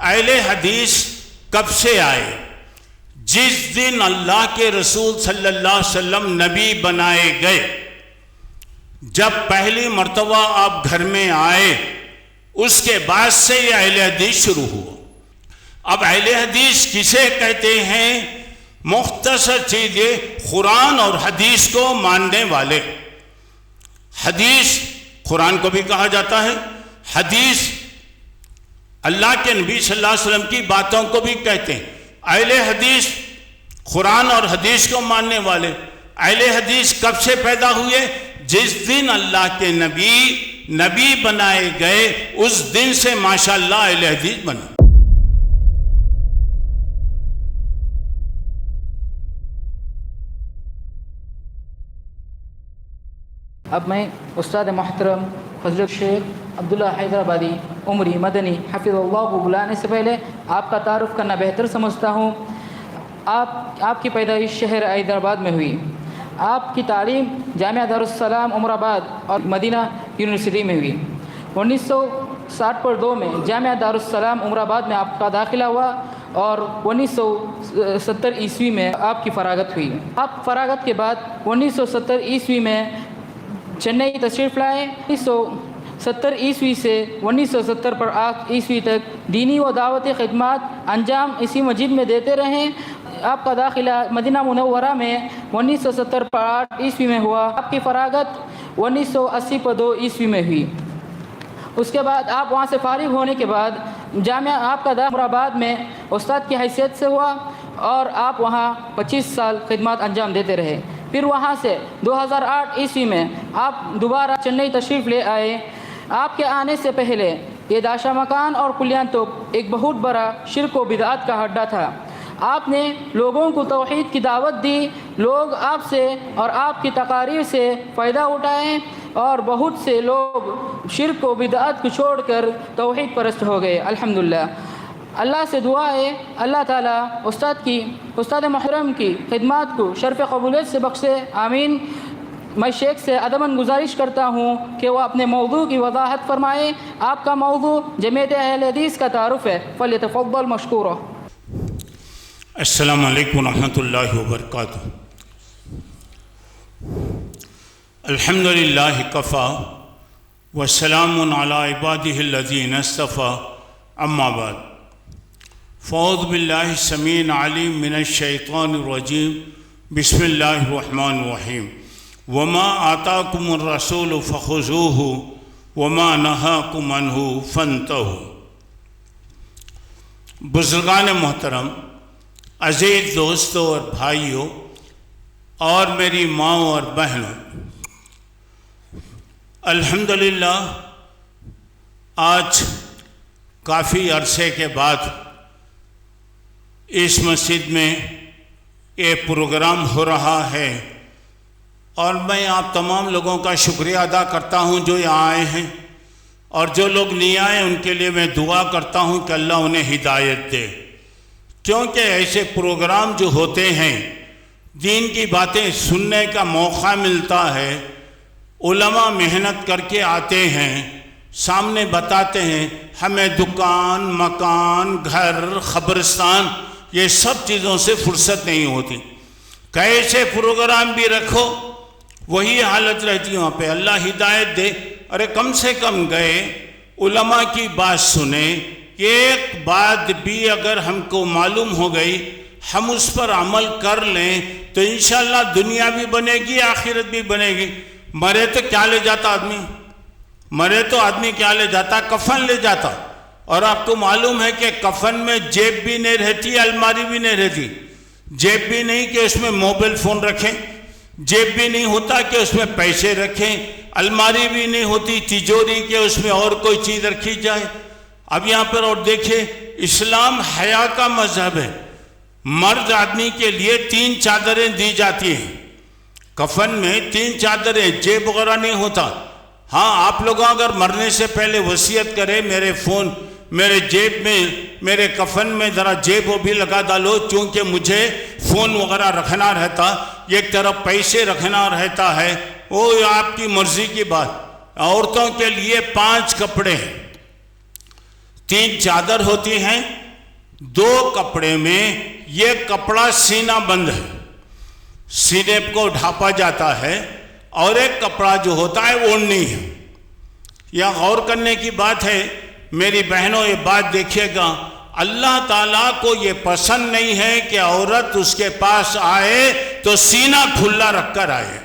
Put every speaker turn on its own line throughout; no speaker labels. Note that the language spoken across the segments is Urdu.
اہل حدیث کب سے آئے؟ جس دن اللہ کے رسول صلی اللہ علیہ وسلم نبی بنائے گئے، جب پہلی مرتبہ آپ گھر میں آئے، اس کے بعد سے یہ اہل حدیث شروع ہوا۔ اب اہل حدیث کسے کہتے ہیں؟ مختصر چیز یہ، قرآن اور حدیث کو ماننے والے۔ حدیث قرآن کو بھی کہا جاتا ہے، حدیث اللہ کے نبی صلی اللہ علیہ وسلم کی باتوں کو بھی کہتے ہیں۔ اہل حدیث قرآن اور حدیث کو ماننے والے۔ اہل حدیث کب سے پیدا ہوئے؟ جس دن اللہ کے نبی بنائے گئے، اس دن سے ماشاءاللہ اہل حدیث بنے۔
اب میں استاد محترم فضل شیخ عبداللہ حیدرآبادی عمری مدنی حفظ اللہ کو بلانے سے پہلے آپ کا تعارف کرنا بہتر سمجھتا ہوں۔ آپ کی پیدائش شہر حیدرآباد میں ہوئی۔ آپ کی تعلیم جامعہ دارالسلام عمر آباد اور مدینہ یونیورسٹی میں ہوئی۔ 1962 میں جامعہ دارالسلام عمر آباد میں آپ کا داخلہ ہوا اور 1970 عیسوی میں آپ کی فراغت ہوئی۔ آپ فراغت کے بعد 1970 عیسوی میں چنئی تشریف لائے۔ 1970 عیسوی سے 1978 عیسوی تک دینی و دعوتی خدمات انجام اسی مسجد میں دیتے رہیں۔ آپ کا داخلہ مدینہ منورہ میں 1978 عیسوی میں ہوا۔ آپ کی فراغت 1982 عیسوی میں ہوئی۔ اس کے بعد آپ وہاں سے فارغ ہونے کے بعد جامعہ آپ کا عمر آباد میں استاد کی حیثیت سے ہوا اور آپ وہاں 25 سال خدمات انجام دیتے رہے۔ پھر وہاں سے 2008 عیسوی میں آپ دوبارہ چنئی تشریف لے آئے۔ آپ کے آنے سے پہلے یہ داشا مکان اور کلیان توپ ایک بہت بڑا شرک و بدعات کا اڈہ تھا۔ آپ نے لوگوں کو توحید کی دعوت دی، لوگ آپ سے اور آپ کی تقاریر سے فائدہ اٹھائے اور بہت سے لوگ شرک و بدعات کو چھوڑ کر توحید پرست ہو گئے الحمدللہ۔ اللہ سے دعا ہے اللہ تعالیٰ استاد محترم کی خدمات کو شرف قبولیت سے بخشے، آمین۔ میں شیخ سے ادباً گزارش کرتا ہوں کہ وہ اپنے موضوع کی وضاحت فرمائے۔ آپ کا موضوع جمعیت اہل حدیث کا تعارف ہے، فلیتفضل مشکورا۔
السلام علیکم ورحمۃ اللہ وبرکاتہ۔ الحمدللہ کفا وسلام علی عبادہ الذین اصطفیٰ، اما بعد فاعوذ باللہ السمیع العلیم من الشیطان الرجیم، بسم اللہ الرحمن الرحیم۔ وما آتاکم الرسول فخذوہ وما نہاکم عنہ فانتہوا۔ بزرگان محترم، عزیز دوستوں اور بھائیوں اور میری ماں اور بہنوں، الحمدللہ آج کافی عرصے کے بعد اس مسجد میں یہ پروگرام ہو رہا ہے اور میں آپ تمام لوگوں کا شکریہ ادا کرتا ہوں جو یہاں آئے ہیں، اور جو لوگ نہیں آئے ان کے لیے میں دعا کرتا ہوں کہ اللہ انہیں ہدایت دے، کیونکہ ایسے پروگرام جو ہوتے ہیں دین کی باتیں سننے کا موقع ملتا ہے، علماء محنت کر کے آتے ہیں، سامنے بتاتے ہیں، ہمیں دکان، مکان، گھر، قبرستان یہ سب چیزوں سے فرصت نہیں ہوتی۔ کیسے پروگرام بھی رکھو وہی حالت رہتی ہے وہاں پہ۔ اللہ ہدایت دے۔ ارے کم سے کم گئے علماء کی بات سنیں، ایک بات بھی اگر ہم کو معلوم ہو گئی ہم اس پر عمل کر لیں تو انشاءاللہ دنیا بھی بنے گی، آخرت بھی بنے گی۔ مرے تو کیا لے جاتا آدمی؟ مرے تو آدمی کیا لے جاتا؟ کفن لے جاتا۔ اور آپ کو معلوم ہے کہ کفن میں جیب بھی نہیں رہتی، الماری بھی نہیں رہتی۔ جیب بھی نہیں کہ اس میں موبائل فون رکھیں، جیب بھی نہیں ہوتا کہ اس میں پیسے رکھیں، الماری بھی نہیں ہوتی تجوری کہ اس میں اور کوئی چیز رکھی جائے۔ اب یہاں پر اور دیکھیں، اسلام حیا کا مذہب ہے۔ مرد آدمی کے لیے 3 چادریں دی جاتی ہیں، کفن میں 3 چادریں، جیب وغیرہ نہیں ہوتا۔ ہاں آپ لوگوں اگر مرنے سے پہلے وصیت کرے میرے فون میرے جیب میں، میرے کفن میں ذرا جیب وہ بھی لگا ڈالو، چونکہ مجھے فون وغیرہ رکھنا رہتا، ایک طرف پیسے رکھنا رہتا ہے، وہ آپ کی مرضی کی بات۔ عورتوں کے لیے 5 کپڑے ہیں، 3 چادر ہوتی ہیں، 2 کپڑے میں یہ کپڑا سینہ بند ہے، سینے کو ڈھانپا جاتا ہے، اور ایک کپڑا جو ہوتا ہے اوڑھنی ہے۔ یہ غور کرنے کی بات ہے میری بہنوں، یہ بات دیکھیے گا، اللہ تعالیٰ کو یہ پسند نہیں ہے کہ عورت اس کے پاس آئے تو سینہ کھلا رکھ کر آئے۔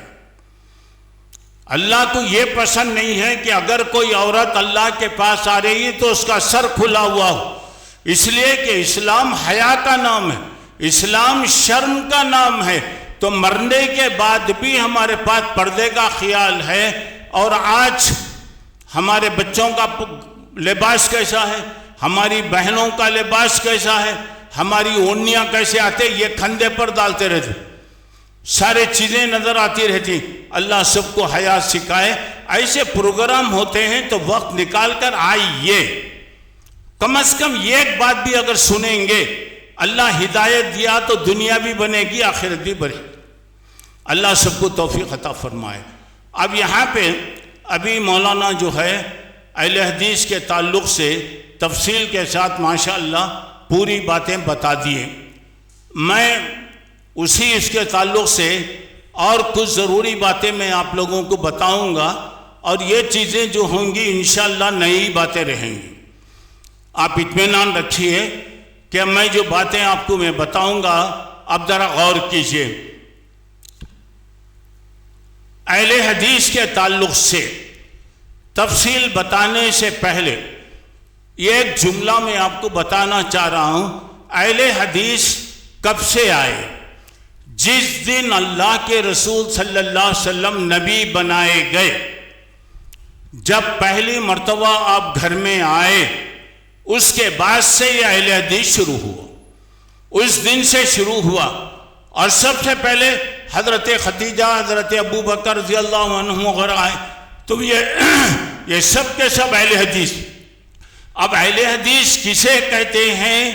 اللہ کو یہ پسند نہیں ہے کہ اگر کوئی عورت اللہ کے پاس آ رہی ہے تو اس کا سر کھلا ہوا ہو، اس لیے کہ اسلام حیا کا نام ہے، اسلام شرم کا نام ہے۔ تو مرنے کے بعد بھی ہمارے پاس پردے کا خیال ہے۔ اور آج ہمارے بچوں کا لباس کیسا ہے، ہماری بہنوں کا لباس کیسا ہے، ہماری اوڑھنیاں کیسے آتے، یہ کھندے پر ڈالتے رہتے، سارے چیزیں نظر آتی رہتی۔ اللہ سب کو حیا سکھائے۔ ایسے پروگرام ہوتے ہیں تو وقت نکال کر آئیے، کم از کم ایک بات بھی اگر سنیں گے، اللہ ہدایت دیا تو دنیا بھی بنے گی، آخرت بھی بنے گی۔ اللہ سب کو توفیق عطا فرمائے۔ اب یہاں پہ ابھی مولانا جو ہے اہل حدیث کے تعلق سے تفصیل کے ساتھ ماشاءاللہ پوری باتیں بتا دیے۔ میں اسی اس کے تعلق سے اور کچھ ضروری باتیں میں آپ لوگوں کو بتاؤں گا، اور یہ چیزیں جو ہوں گی انشاءاللہ نئی باتیں رہیں گی۔ آپ اطمینان رکھیے کہ میں جو باتیں آپ کو میں بتاؤں گا اب ذرا غور کیجئے۔ اہل حدیث کے تعلق سے تفصیل بتانے سے پہلے یہ ایک جملہ میں آپ کو بتانا چاہ رہا ہوں۔ اہل حدیث کب سے آئے؟ جس دن اللہ کے رسول صلی اللہ علیہ وسلم نبی بنائے گئے، جب پہلی مرتبہ آپ گھر میں آئے، اس کے بعد سے یہ اہل حدیث شروع ہوا، اس دن سے شروع ہوا۔ اور سب سے پہلے حضرت خدیجہ، حضرت ابو بکر رضی اللہ عنہم وغیرہ آئے، تو یہ سب کے سب اہل حدیث۔ اب اہل حدیث کسے کہتے ہیں؟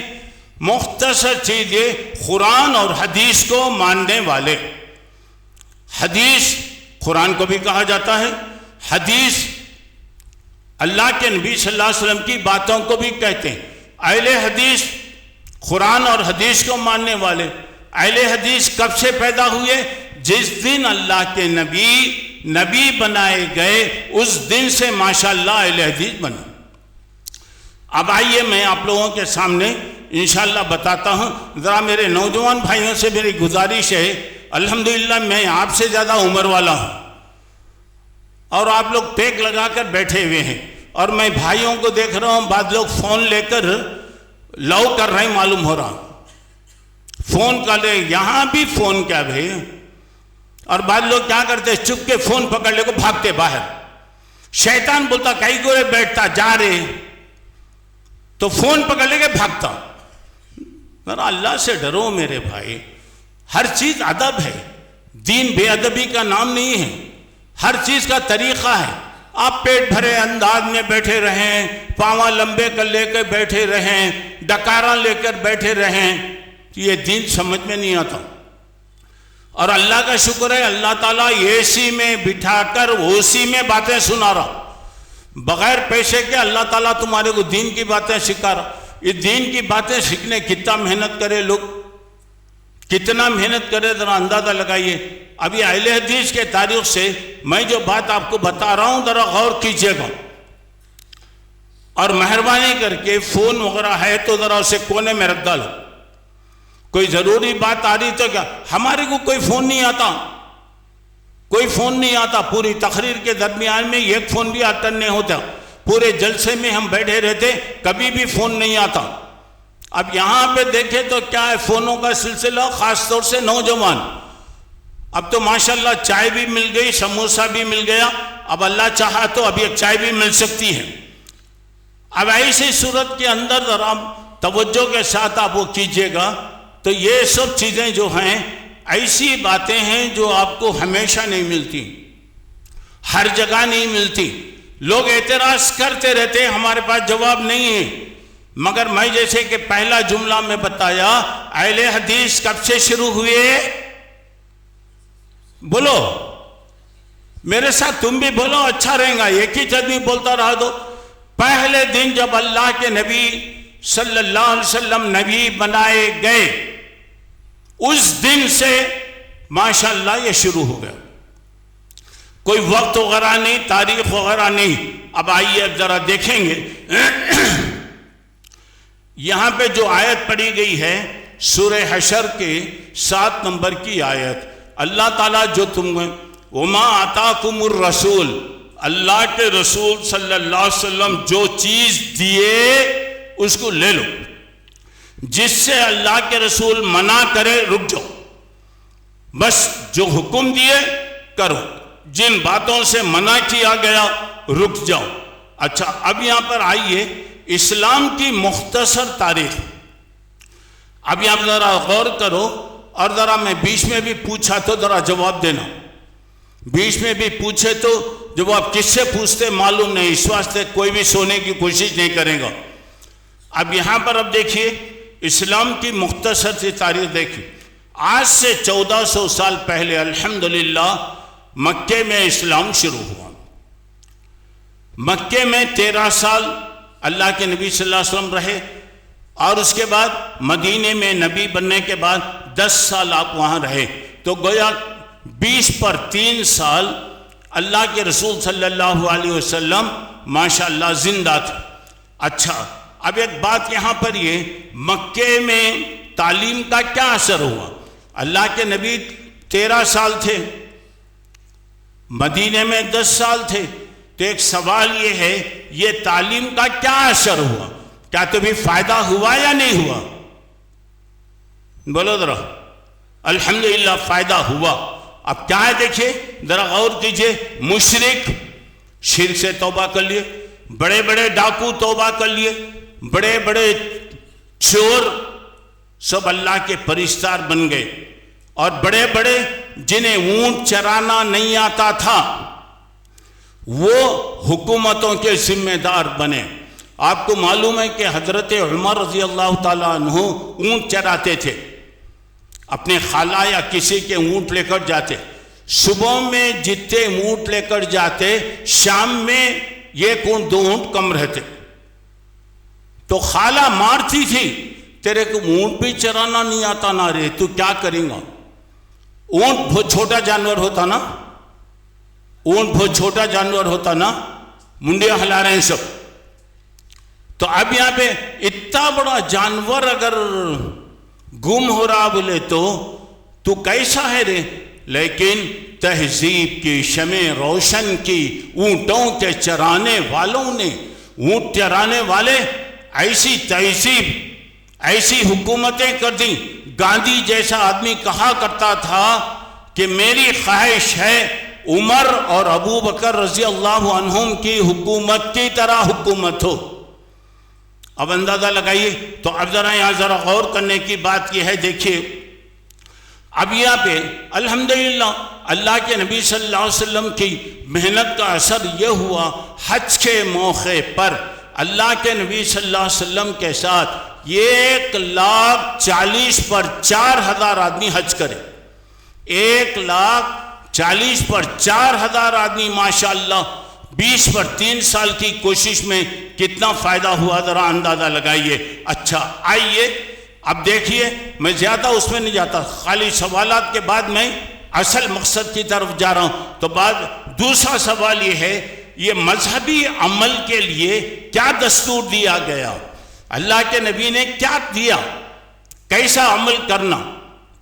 مختصر چیز یہ، قرآن اور حدیث کو ماننے والے۔ حدیث قرآن کو بھی کہا جاتا ہے، حدیث اللہ کے نبی صلی اللہ علیہ وسلم کی باتوں کو بھی کہتے ہیں۔ اہل حدیث قرآن اور حدیث کو ماننے والے۔ اہل حدیث کب سے پیدا ہوئے؟ جس دن اللہ کے نبی بنائے گئے، اس دن سے ماشاءاللہ اہل حدیث بنے۔ اب آئیے میں آپ لوگوں کے سامنے انشاءاللہ بتاتا ہوں۔ ذرا میرے نوجوان بھائیوں سے میری گزارش ہے، الحمدللہ میں آپ سے زیادہ عمر والا ہوں، اور آپ لوگ ٹیک لگا کر بیٹھے ہوئے ہیں، اور میں بھائیوں کو دیکھ رہا ہوں بعض لوگ فون لے کر لو کر رہے ہیں، معلوم ہو رہا فون کا لے، یہاں بھی فون کیا بھائی، اور بعض لوگ کیا کرتے، چپ کے فون پکڑ لے کو بھاگتے باہر۔ شیطان بولتا کئی گورے بیٹھتا جا رہے، تو فون پکڑ لے کے بھاگتا۔ ذرا اللہ سے ڈرو میرے بھائی، ہر چیز ادب ہے، دین بے ادبی کا نام نہیں ہے، ہر چیز کا طریقہ ہے۔ آپ پیٹ بھرے انداز میں بیٹھے رہیں، پاواں لمبے کر لے کر بیٹھے رہیں، ڈکاراں لے کر بیٹھے رہیں، یہ دین سمجھ میں نہیں آتا۔ اور اللہ کا شکر ہے، اللہ تعالیٰ اے سی میں بٹھا کر اوسی میں باتیں سنا رہا، بغیر پیسے کے اللہ تعالیٰ تمہارے کو دین کی باتیں سکھا رہا۔ یہ دین کی باتیں سیکھنے کتنا محنت کرے لوگ، کتنا محنت کرے، ذرا اندازہ لگائیے۔ ابھی اہل حدیث کے تاریخ سے میں جو بات آپ کو بتا رہا ہوں ذرا غور کیجئے گا، اور مہربانی کر کے فون وغیرہ ہے تو ذرا اسے کونے میں رکھ ڈالو۔ کوئی ضروری بات آ رہی تو کیا، ہمارے کو کوئی فون نہیں آتا، کوئی فون نہیں آتا، پوری تقریر کے درمیان میں ایک فون بھی اٹینڈ نہیں ہوتا، پورے جلسے میں ہم بیٹھے رہتے، کبھی بھی فون نہیں آتا۔ اب یہاں پہ دیکھیں تو کیا ہے، فونوں کا سلسلہ، خاص طور سے نوجوان۔ اب تو ماشاءاللہ چائے بھی مل گئی، سموسہ بھی مل گیا، اب اللہ چاہا تو اب ایک چائے بھی مل سکتی ہے۔ اب ایسی صورت کے اندر ذرا توجہ کے ساتھ آپ وہ کیجئے گا، تو یہ سب چیزیں جو ہیں ایسی باتیں ہیں جو آپ کو ہمیشہ نہیں ملتی، ہر جگہ نہیں ملتی۔ لوگ اعتراض کرتے رہتے ہیں، ہمارے پاس جواب نہیں ہے، مگر میں جیسے کہ پہلا جملہ میں بتایا، اہل حدیث کب سے شروع ہوئے؟ بولو میرے ساتھ، تم بھی بولو، اچھا رہے گا، ایک ہی آدمی بولتا رہا تو۔ پہلے دن جب اللہ کے نبی صلی اللہ علیہ وسلم نبی بنائے گئے اس دن سے ماشاءاللہ یہ شروع ہو گیا. کوئی وقت وغیرہ نہیں، تاریخ وغیرہ نہیں. اب آئیے اب ذرا دیکھیں گے یہاں پہ جو آیت پڑھی گئی ہے سورہ حشر کے 7 نمبر کی آیت. اللہ تعالیٰ جو تم وما آتاکم الرسول، اللہ کے رسول صلی اللہ علیہ وسلم جو چیز دیے اس کو لے لو. جس سے اللہ کے رسول منع کرے رک جاؤ، بس جو حکم دیے کرو، جن باتوں سے منع کیا گیا رک جاؤ. اچھا اب یہاں پر آئیے اسلام کی مختصر تاریخ. اب یہاں ذرا غور کرو، اور ذرا میں بیچ میں بھی پوچھا تو ذرا جواب دینا. بیچ میں بھی پوچھے تو جواب کس سے پوچھتے معلوم نہیں، اس واسطے کوئی بھی سونے کی کوشش نہیں کرے گا. اب یہاں پر اب دیکھیے اسلام کی مختصر سی تاریخ دیکھیے. آج سے 1400 سال پہلے الحمدللہ مکے میں اسلام شروع ہوا. مکے میں 13 سال اللہ کے نبی صلی اللہ علیہ وسلم رہے، اور اس کے بعد مدینے میں نبی بننے کے بعد 10 سال آپ وہاں رہے. تو گویا 20 پر 3 سال اللہ کے رسول صلی اللہ علیہ وسلم ماشاءاللہ زندہ تھے. اچھا اب ایک بات یہاں پر یہ، مکے میں تعلیم کا کیا اثر ہوا؟ اللہ کے نبی 13 سال تھے، مدینے میں 10 سال تھے. تو ایک سوال یہ ہے یہ تعلیم کا کیا اثر ہوا؟ کیا تو بھی فائدہ ہوا یا نہیں ہوا؟ بولو ذرا. الحمدللہ فائدہ ہوا. اب کیا ہے دیکھیے ذرا غور کیجئے. مشرک شرک سے توبہ کر لیے، بڑے بڑے ڈاکو توبہ کر لیے، بڑے بڑے چور سب اللہ کے پرستار بن گئے، اور بڑے بڑے جنہیں اونٹ چرانا نہیں آتا تھا وہ حکومتوں کے ذمہ دار بنے. آپ کو معلوم ہے کہ حضرت عمر رضی اللہ تعالیٰ عنہ اونٹ چراتے تھے، اپنے خالہ یا کسی کے اونٹ لے کر جاتے. صبح میں جتنے اونٹ لے کر جاتے، شام میں 1 اونٹ 2 اونٹ کم رہتے. تو خالہ مارتی تھی، تیرے کو اونٹ بھی چرانا نہیں آتا نہ رے، تو کیا کریں گا؟ اونٹ بہت چھوٹا جانور ہوتا نا، اونٹ بہت چھوٹا جانور ہوتا نا، منڈیاں ہلا رہے ہیں سب. تو اب یہاں پہ اتنا بڑا جانور اگر گم ہو رہا بولے تو کیسا ہے رے؟ لیکن تہذیب کی شمع روشن کی اونٹوں کے چرانے والوں نے، اونٹ چرانے والے ایسی تہذیب، ایسی حکومتیں کر دیں. گاندھی جیسا آدمی کہا کرتا تھا کہ میری خواہش ہے عمر اور ابو بکر رضی اللہ عنہم کی حکومت کی طرح حکومت ہو. اب اندازہ لگائیے. تو اب ذرا یہاں ذرا غور کرنے کی بات یہ ہے، دیکھیے اب یہاں پہ الحمدللہ اللہ کے نبی صلی اللہ علیہ وسلم کی محنت کا اثر یہ ہوا، حج کے موقع پر اللہ کے نبی صلی اللہ علیہ وسلم کے ساتھ 1,40,000 پر 4,000 آدمی حج کرے. 1,40,000 پر 4,000 آدمی ماشاءاللہ 20 پر 3 سال کی کوشش میں کتنا فائدہ ہوا ذرا اندازہ لگائیے. اچھا آئیے اب دیکھیے، میں زیادہ اس میں نہیں جاتا، خالی سوالات کے بعد میں اصل مقصد کی طرف جا رہا ہوں. تو دوسرا سوال یہ ہے، یہ مذہبی عمل کے لیے کیا دستور دیا گیا؟ اللہ کے نبی نے کیا دیا؟ کیسا عمل کرنا،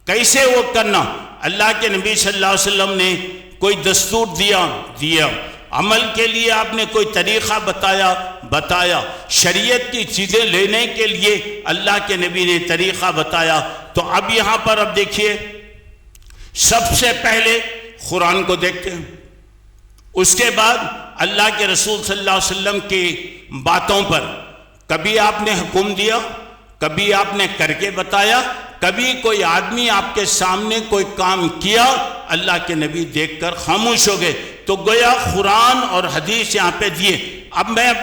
کیسے وہ کرنا؟ اللہ کے نبی صلی اللہ علیہ وسلم نے کوئی دستور دیا. عمل کے لیے آپ نے کوئی طریقہ بتایا. شریعت کی چیزیں لینے کے لیے اللہ کے نبی نے طریقہ بتایا. تو اب یہاں پر اب دیکھیے، سب سے پہلے قرآن کو دیکھتے ہیں، اس کے بعد اللہ کے رسول صلی اللہ علیہ وسلم کی باتوں پر کبھی آپ نے حکم دیا، کبھی آپ نے کر کے بتایا، کبھی کوئی آدمی آپ کے سامنے کوئی کام کیا، اللہ کے نبی دیکھ کر خاموش ہو گئے. تو گویا قرآن اور حدیث یہاں پہ دیے. اب میں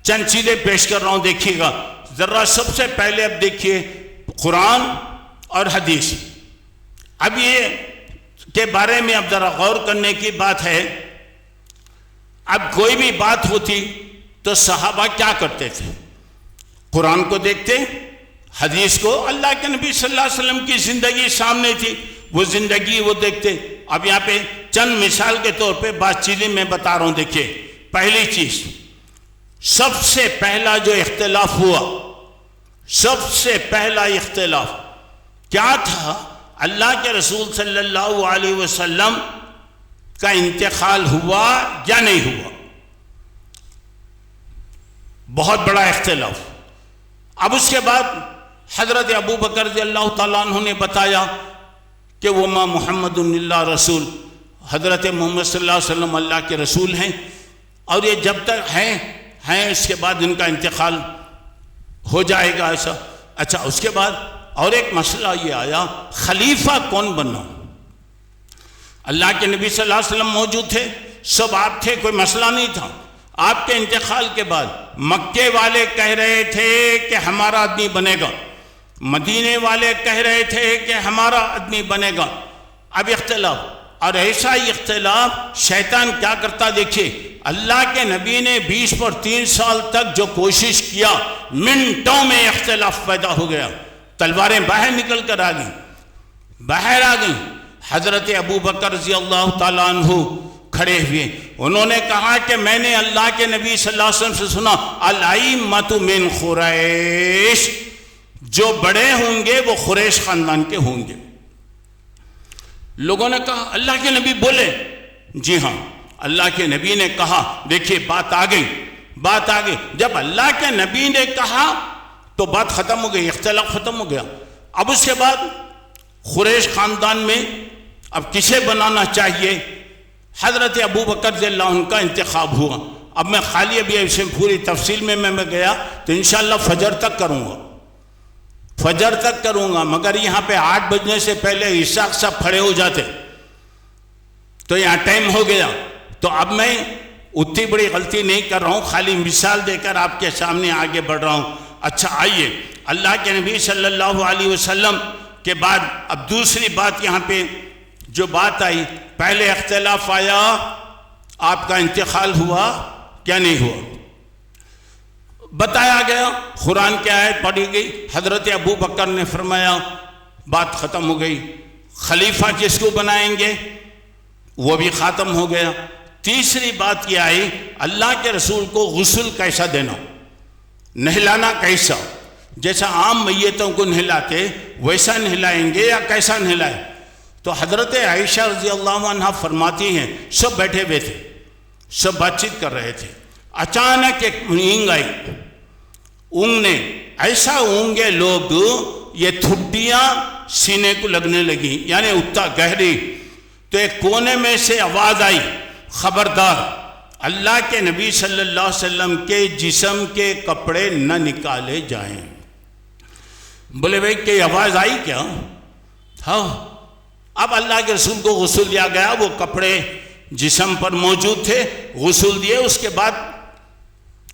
چند چیزیں پیش کر رہا ہوں، دیکھیے گا ذرا. سب سے پہلے اب دیکھیے قرآن اور حدیث. اب یہ کے بارے میں اب ذرا غور کرنے کی بات ہے. اب کوئی بھی بات ہوتی تو صحابہ کیا کرتے تھے؟ قرآن کو دیکھتے، حدیث کو، اللہ کے نبی صلی اللہ علیہ وسلم کی زندگی سامنے تھی، وہ زندگی وہ دیکھتے۔ اب یہاں پہ چند مثال کے طور پہ بات چیزیں میں بتا رہا ہوں۔ دیکھیے، پہلی چیز، سب سے پہلا جو اختلاف ہوا، سب سے پہلا اختلاف کیا تھا؟ اللہ کے رسول صلی اللہ علیہ وسلم کا انتقال ہوا یا نہیں ہوا؟ بہت بڑا اختلاف۔ اب اس کے بعد حضرت ابو بکر رضی اللہ تعالیٰ عنہ نے بتایا کہ وما محمد اللہ رسول، حضرت محمد صلی اللہ علیہ وسلم اللہ کے رسول ہیں، اور یہ جب تک ہیں اس کے بعد ان کا انتقال ہو جائے گا ایسا۔ اچھا، اس کے بعد اور ایک مسئلہ یہ آیا، خلیفہ کون بننا؟ اللہ کے نبی صلی اللہ علیہ وسلم موجود تھے، سب آپ تھے، کوئی مسئلہ نہیں تھا۔ آپ کے انتقال کے بعد مکے والے کہہ رہے تھے کہ ہمارا آدمی بنے گا، مدینے والے کہہ رہے تھے کہ ہمارا آدمی بنے گا۔ اب اختلاف، اور ایسا اختلاف شیطان کیا کرتا دیکھیے، اللہ کے نبی نے 20 پر 3 سال تک جو کوشش کیا، منٹوں میں اختلاف پیدا ہو گیا، تلواریں باہر نکل کر آ گئیں، باہر آ گئیں۔ حضرت ابو بکر رضی اللہ تعالیٰ عنہ کھڑے ہوئے، انہوں نے کہا کہ میں نے اللہ کے نبی صلی اللہ علیہ وسلم سے سنا، الائمۃ من قریش، جو بڑے ہوں گے وہ قریش خاندان کے ہوں گے۔ لوگوں نے کہا اللہ کے نبی بولے؟ جی ہاں، اللہ کے نبی نے کہا۔ دیکھیے، بات آ گئی، بات آ گئی۔ جب اللہ کے نبی نے کہا تو بات ختم ہو گئی، اختلاف ختم ہو گیا۔ اب اس کے بعد قریش خاندان میں اب کسے بنانا چاہیے؟ حضرت ابو بکر رضی اللہ عنہ کا انتخاب ہوا۔ اب میں خالی ابھی اسے پوری تفصیل میں گیا تو انشاءاللہ فجر تک کروں گا، فجر تک کروں گا، مگر یہاں پہ 8 بجنے سے پہلے عشاء سب کھڑے ہو جاتے تو یہاں ٹائم ہو گیا۔ تو اب میں اتنی بڑی غلطی نہیں کر رہا ہوں، خالی مثال دے کر آپ کے سامنے آگے بڑھ رہا ہوں۔ اچھا، آئیے، اللہ کے نبی صلی اللہ علیہ وسلم کے بعد اب دوسری بات یہاں پہ جو بات آئی، پہلے اختلاف آیا، آپ کا انتقال ہوا کیا نہیں ہوا، بتایا گیا، قرآن کی آیت پڑھی گئی، حضرت ابو بکر نے فرمایا، بات ختم ہو گئی۔ خلیفہ کس کو بنائیں گے، وہ بھی ختم ہو گیا۔ تیسری بات یہ آئی، اللہ کے رسول کو غسل کیسا دینا، نہلانا کیسا، جیسا عام میتوں کو نہلاتے ویسا نہلائیں گے یا کیسا نہلائیں؟ تو حضرت عائشہ رضی اللہ عنہا فرماتی ہیں، سب بیٹھے ہوئے تھے، سب بات چیت کر رہے تھے، اچانک ایک اونگ آئی، اونگ نے ایسا اونگے لوگ، یہ تھٹیاں سینے کو لگنے لگیں، یعنی اتنا گہری۔ تو ایک کونے میں سے آواز آئی، خبردار، اللہ کے نبی صلی اللہ علیہ وسلم کے جسم کے کپڑے نہ نکالے جائیں۔ بولے بھائی کہ آواز آئی کیا؟ ہاں۔ اب اللہ کے رسول کو غسل دیا گیا، وہ کپڑے جسم پر موجود تھے، غسل دیے، اس کے بعد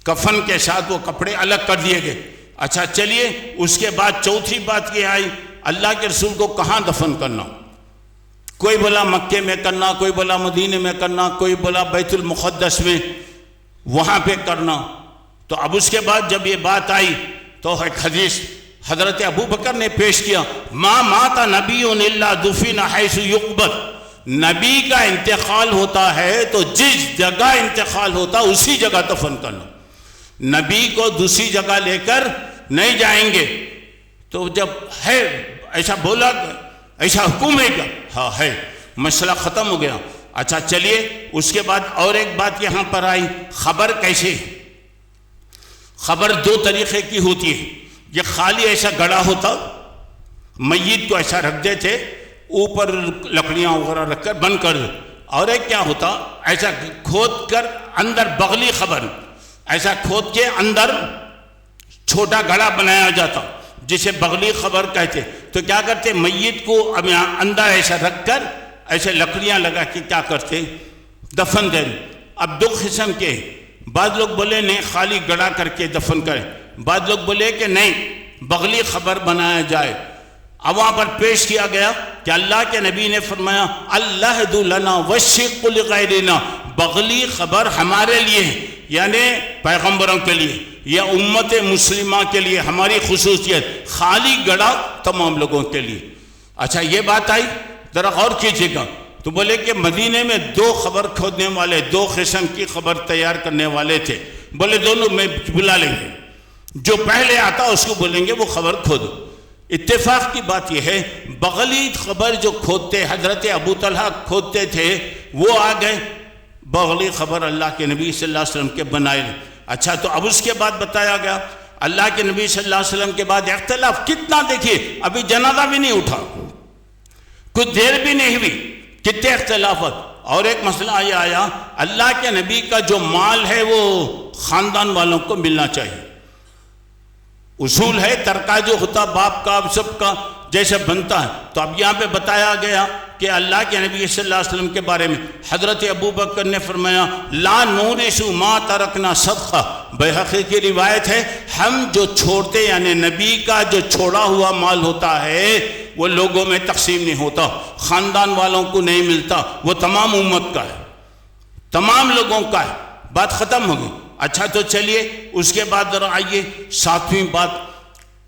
کفن کے ساتھ وہ کپڑے الگ کر دیے گئے۔ اچھا چلیے، اس کے بعد چوتھی بات یہ آئی، اللہ کے رسول کو کہاں دفن کرنا؟ کوئی بولا مکے میں کرنا، کوئی بولا مدینے میں کرنا، کوئی بولا بیت المقدس میں، وہاں پہ کرنا۔ تو اب اس کے بعد جب یہ بات آئی تو ایک حدیث حضرت ابو بکر نے پیش کیا، ما مات نبی الا دفن حیث یقبر، نبی کا انتقال ہوتا ہے تو جس جگہ انتقال ہوتا اسی جگہ دفن کرنا، نبی کو دوسری جگہ لے کر نہیں جائیں گے۔ تو جب ہے ایسا بولا، ایسا حکم ہے کیا؟ ہاں ہے، مسئلہ ختم ہو گیا۔ اچھا چلیے، اس کے بعد اور ایک بات یہاں پر آئی، خبر کیسے؟ خبر 2 طریقے کی ہوتی ہے، یہ خالی ایسا گڑا ہوتا، میت کو ایسا رکھ دیتے، اوپر لکڑیاں وغیرہ رکھ کر بند کر دے، اور ایک کیا ہوتا، ایسا کھود کر اندر بغلی خبر، ایسا کھود کے اندر چھوٹا گڑا بنایا جاتا جسے بغلی خبر کہتے۔ تو کیا کرتے، میت کو اب یہاں اندر ایسا رکھ کر ایسے لکڑیاں لگا کے کیا کرتے، دفن دیں۔ اب 2 قسم کے، بعض لوگ بولے نہیں خالی گڑا کر کے دفن کریں، بعض لوگ بولے کہ نہیں بغلی خبر بنایا جائے۔ اب وہاں پر پیش کیا گیا کہ اللہ کے نبی نے فرمایا، العہد لنا والشق لغیرنا، بغلی خبر ہمارے لیے ہے، یعنی پیغمبروں کے لیے یا امت مسلمہ کے لیے ہماری خصوصیت، خالی گڑھا تمام لوگوں کے لیے۔ اچھا یہ بات آئی، ذرا غور کیجیے گا، تو بولے کہ مدینے میں 2 خبر کھودنے والے، 2 قسم کی خبر تیار کرنے والے تھے، بولے دونوں میں بلا لیں گے، جو پہلے آتا اس کو بولیں گے وہ خبر کھودو۔ اتفاق کی بات یہ ہے بغلی خبر جو کھودتے حضرت ابو طلحہ کھودتے تھے، وہ آ گئے بغلی خبر اللہ کے نبی صلی اللہ علیہ وسلم کے بنائے۔ اچھا تو اب اس کے بعد بتایا گیا اللہ کے نبی صلی اللہ علیہ وسلم کے بعد اختلاف کتنا، دیکھیے ابھی جنازہ بھی نہیں اٹھا، کچھ دیر بھی نہیں ہوئی، کتنے اختلافات۔ اور ایک مسئلہ یہ آیا اللہ کے نبی کا جو مال ہے وہ خاندان والوں کو ملنا چاہیے، اصول ہے ترکہ جو ہوتا باپ کا سب کا جیسے بنتا ہے۔ تو اب یہاں پہ بتایا گیا کہ اللہ کے نبی صلی اللہ علیہ وسلم کے بارے میں حضرت ابو بکر نے فرمایا لا نورث ما ترکنا صدقہ، بیہقی کی روایت ہے ہم جو چھوڑتے یعنی نبی کا جو چھوڑا ہوا مال ہوتا ہے وہ لوگوں میں تقسیم نہیں ہوتا، خاندان والوں کو نہیں ملتا، وہ تمام امت کا ہے، تمام لوگوں کا ہے، بات ختم ہو گئی۔ اچھا تو چلیے اس کے بعد ذرا آئیے 7ویں بات،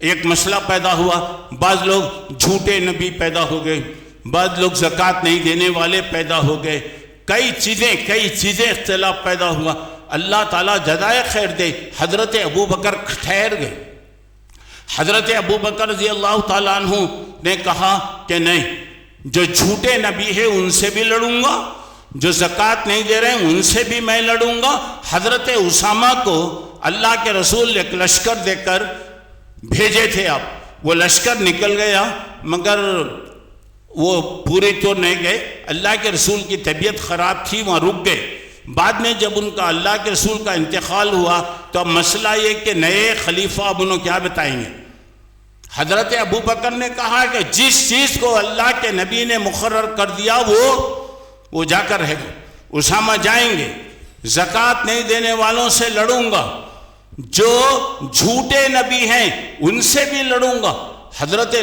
ایک مسئلہ پیدا ہوا، بعض لوگ جھوٹے نبی پیدا ہو گئے، بعض لوگ زکوٰۃ نہیں دینے والے پیدا ہو گئے، کئی چیزیں اختلاف پیدا ہوا۔ اللہ تعالیٰ جزائے خیر دے، حضرت ابو بکر ٹھہر گئے۔ حضرت ابو بکر رضی اللہ تعالیٰ عنہ نے کہا کہ نہیں، جو جھوٹے نبی ہیں ان سے بھی لڑوں گا، جو زکوٰۃ نہیں دے رہے ہیں ان سے بھی میں لڑوں گا۔ حضرت اسامہ کو اللہ کے رسول ایک لشکر دے کر بھیجے تھے، آپ وہ لشکر نکل گیا مگر وہ پورے تو نہیں گئے، اللہ کے رسول کی طبیعت خراب تھی، وہاں رک گئے۔ بعد میں جب ان کا اللہ کے رسول کا انتقال ہوا تو اب مسئلہ یہ کہ نئے خلیفہ اب انہوں کیا بتائیں گے۔ حضرت ابو بکر نے کہا کہ جس چیز کو اللہ کے نبی نے مقرر کر دیا وہ جا کر رہے گا، اسامہ جائیں گے، زکوٰۃ نہیں دینے والوں سے لڑوں گا، جو جھوٹے نبی ہیں ان سے بھی لڑوں گا۔ حضرت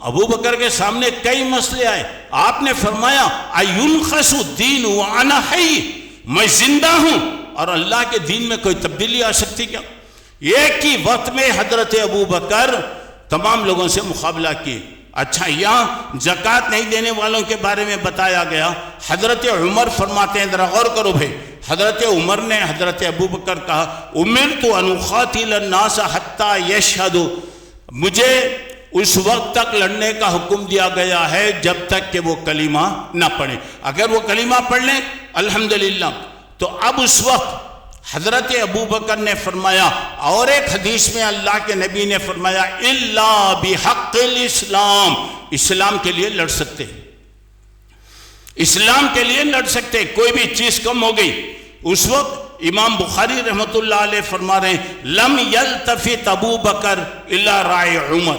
ابو بکر کے سامنے کئی مسئلے آئے، آپ نے فرمایا اَيُنْخَسُ الدِّينُ وَأَنَا حَيٌّ، میں زندہ ہوں اور اللہ کے دین میں کوئی تبدیلی آ سکتی کیا؟ ایک ہی وقت میں حضرت ابو بکر تمام لوگوں سے مقابلہ کیے۔ اچھا یہاں زکوٰۃ نہیں دینے والوں کے بارے میں بتایا گیا، حضرت عمر فرماتے ہیں، ذرا غور کرو بھائی، حضرت عمر نے حضرت ابو بکر کہا اُمِرْتُ أَنْ أُقَاتِلَ النَّاسَ حَتَّى يَشْهَدُوا، مجھے اس وقت تک لڑنے کا حکم دیا گیا ہے جب تک کہ وہ کلمہ نہ پڑھیں، اگر وہ کلمہ پڑھ لیں الحمدللہ۔ تو اب اس وقت حضرت ابو بکر نے فرمایا، اور ایک حدیث میں اللہ کے نبی نے فرمایا اِلَّا بِحَقِّ الْإِسْلَامِ، اسلام کے لیے لڑ سکتے، اسلام کے لیے لڑ سکتے، کوئی بھی چیز کم ہو گئی۔ اس وقت امام بخاری رحمۃ اللہ علیہ فرما رہے ہیں لم یلتفت ابو بکر الا رائے عمر،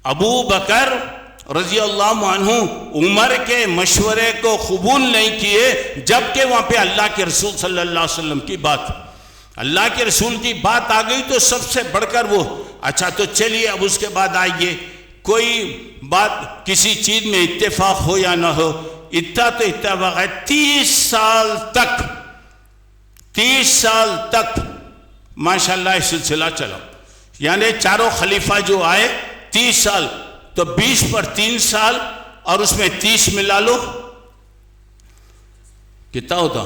ابو بکر رضی اللہ عنہ عمر کے مشورے کو قبول نہیں کیے، جبکہ وہاں پہ اللہ کے رسول صلی اللہ علیہ وسلم کی بات، اللہ کے رسول کی بات آ گئی تو سب سے بڑھ کر وہ۔ اچھا تو چلیے اب اس کے بعد آئیے، کوئی بات کسی چیز میں اتفاق ہو یا نہ ہو، اتنا تو اتفاق ہے 30 سال تک ماشاءاللہ یہ سلسلہ چلا، یعنی چاروں خلیفہ جو آئے 30 سال، تو 20 پر 3 سال اور اس میں 30 ملا لو، کتنا ہوتا؟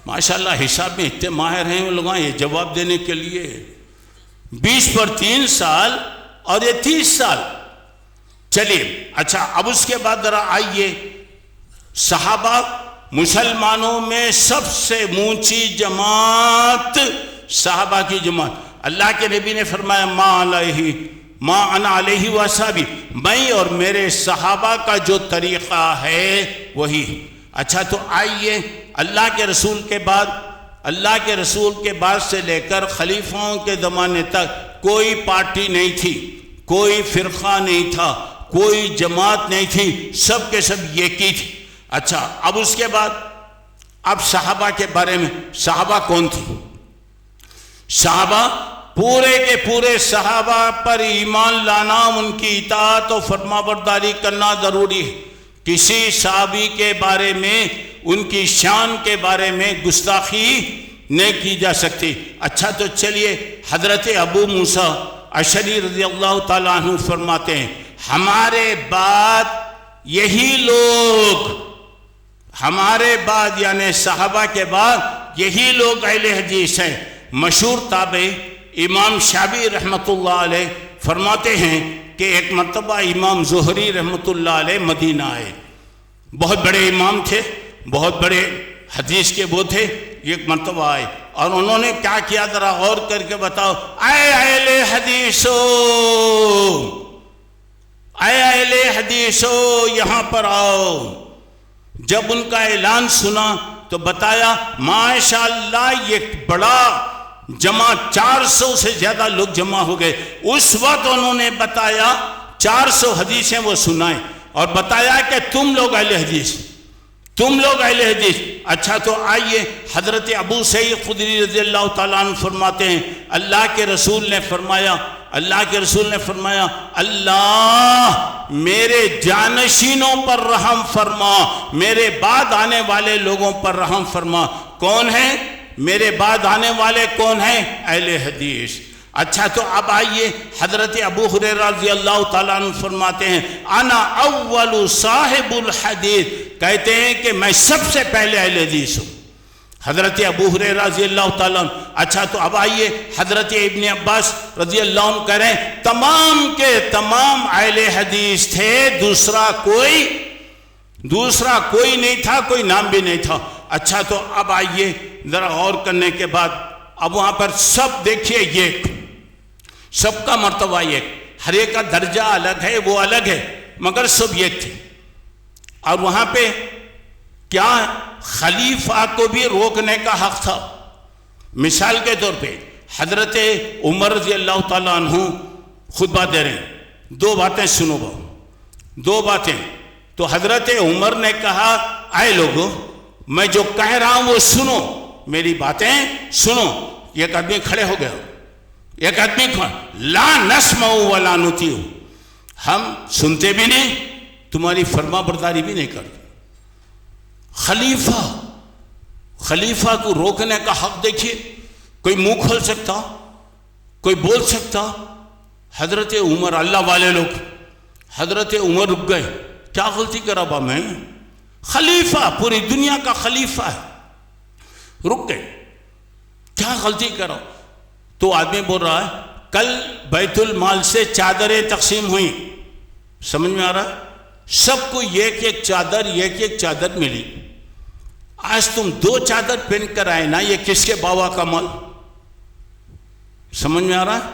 ماشاءاللہ حساب میں اتنے ماہر ہیں وہ لوگ یہ جواب دینے کے لیے، 20 پر 3 سال اور یہ 30 سال۔ چلیے اچھا اب اس کے بعد ذرا آئیے، صحابہ مسلمانوں میں سب سے اونچی جماعت صحابہ کی جماعت، اللہ کے نبی نے فرمایا ما انا علیہ وصحبی، میں اور میرے صحابہ کا جو طریقہ ہے وہی۔ اچھا تو آئیے، اللہ کے رسول کے بعد سے لے کر خلیفوں کے زمانے تک کوئی پارٹی نہیں تھی، کوئی فرقہ نہیں تھا، کوئی جماعت نہیں تھی، سب کے سب ایک ہی تھی۔ اچھا اب اس کے بعد اب صحابہ کے بارے میں، صحابہ کون تھی؟ صحابہ پورے کے پورے صحابہ پر ایمان لانا، ان کی اطاعت و فرما برداری کرنا ضروری ہے۔ کسی صحابی کے بارے میں، ان کی شان کے بارے میں گستاخی نہیں کی جا سکتی۔ اچھا تو چلیے، حضرت ابو موسیٰ اشعری رضی اللہ تعالیٰ عنہ فرماتے ہیں ہمارے بعد یہی لوگ، ہمارے بعد یعنی صحابہ کے بعد یہی لوگ اہل حدیث ہیں۔ مشہور تابعی امام شافعی رحمۃ اللہ علیہ فرماتے ہیں کہ ایک مرتبہ امام زہری رحمۃ اللہ علیہ مدینہ آئے، بہت بڑے امام تھے، بہت بڑے حدیث کے وہ تھے، ایک مرتبہ آئے اور انہوں نے کیا کیا ذرا غور کر کے بتاؤ، اے اہل حدیثو، اے اہل حدیثو یہاں پر آؤ۔ جب ان کا اعلان سنا تو بتایا ماشاءاللہ یہ بڑا جمع 400 سے زیادہ لوگ جمع ہو گئے۔ اس وقت انہوں نے بتایا 400 حدیثیں وہ سنائیں اور بتایا کہ تم لوگ اہل حدیث، تم لوگ اہل حدیث۔ اچھا تو آئیے، حضرت ابو سعید خدری رضی اللہ تعالیٰ عنہ فرماتے ہیں اللہ کے رسول نے فرمایا، اللہ کے رسول نے فرمایا اللہ میرے جانشینوں پر رحم فرما، میرے بعد آنے والے لوگوں پر رحم فرما۔ کون ہیں میرے بعد آنے والے؟ کون ہیں؟ اہل حدیث۔ اچھا تو اب آئیے، حضرت ابو ہریرہ رضی اللہ تعالیٰ عنہ فرماتے ہیں انا اول صاحب الحدیث، کہتے ہیں کہ میں سب سے پہلے اہل حدیث ہوں، حضرت ابو ہریرہ رضی اللہ تعالیٰ عنہ۔ اچھا تو اب آئیے، حضرت ابن عباس رضی اللہ عنہ کہہ رہے ہیں تمام کے تمام اہل حدیث تھے، دوسرا کوئی نہیں تھا، کوئی نام بھی نہیں تھا۔ اچھا تو اب آئیے، ذرا غور کرنے کے بعد اب وہاں پر سب دیکھیے، یہ سب کا مرتبہ ایک، ہر ایک کا درجہ الگ ہے، وہ الگ ہے، مگر سب ایک تھے۔ اور وہاں پہ کیا خلیفہ کو بھی روکنے کا حق تھا۔ مثال کے طور پہ حضرت عمر رضی اللہ تعالیٰ عنہ خطبہ دے رہے ہیں، دو باتیں سنو گا، دو باتیں۔ تو حضرت عمر نے کہا اے لوگو میں جو کہہ رہا ہوں وہ سنو، میری باتیں سنو۔ ایک آدمی کھڑے ہو گیا، ایک آدمی لا نسمع ولا نطیع، ہم سنتے بھی نہیں، تمہاری فرما برداری بھی نہیں کرتے۔ خلیفہ کو روکنے کا حق دیکھیے، کوئی منہ کھول سکتا، کوئی بول سکتا۔ حضرت عمر، اللہ والے لوگ، حضرت عمر رک گئے، کیا غلطی کرا با میں؟ خلیفہ، پوری دنیا کا خلیفہ ہے، رک گئے، کیا غلطی کرا؟ تو آدمی بول رہا ہے کل بیت المال سے چادریں تقسیم ہوئیں، سمجھ میں آ رہا ہے؟ سب کو ایک ایک چادر ملی، آج تم 2 چادر پہن کر آئے نا، یہ کس کے باوا کا مال؟ سمجھ میں آ رہا ہے؟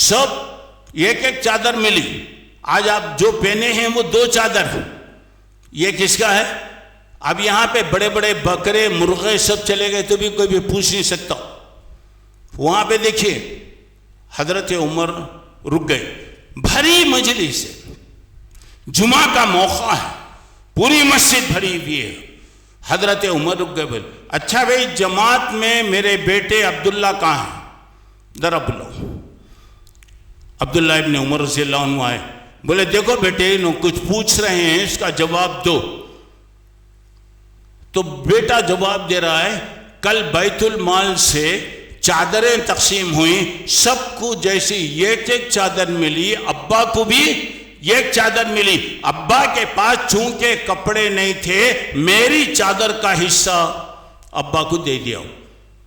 سب ایک چادر ملی، آج آپ جو پہنے ہیں وہ 2 چادر ہیں، یہ کس کا ہے؟ اب یہاں پہ بڑے بڑے بکرے مرغے سب چلے گئے تو بھی کوئی بھی پوچھ نہیں سکتا۔ وہاں پہ دیکھیے حضرت عمر رک گئے، بھری مجلس ہے، جمعہ کا موقع ہے، پوری مسجد بھری ہوئی ہے، حضرت عمر رک گئے، بولے اچھا بھائی جماعت میں میرے بیٹے عبداللہ کہاں ہیں؟ ذرا بلاؤ۔ عبداللہ ابن عمر رضی اللہ عنہ آئے، بولے دیکھو بیٹے کچھ پوچھ رہے ہیں، اس کا جواب دو۔ تو بیٹا جواب دے رہا ہے کل بیت المال سے چادریں تقسیم ہوئیں، سب کو جیسی ایک چادر ملی، ابا کو بھی ایک چادر ملی، ابا کے پاس چونکہ کپڑے نہیں تھے، میری چادر کا حصہ ابا کو دے دیا۔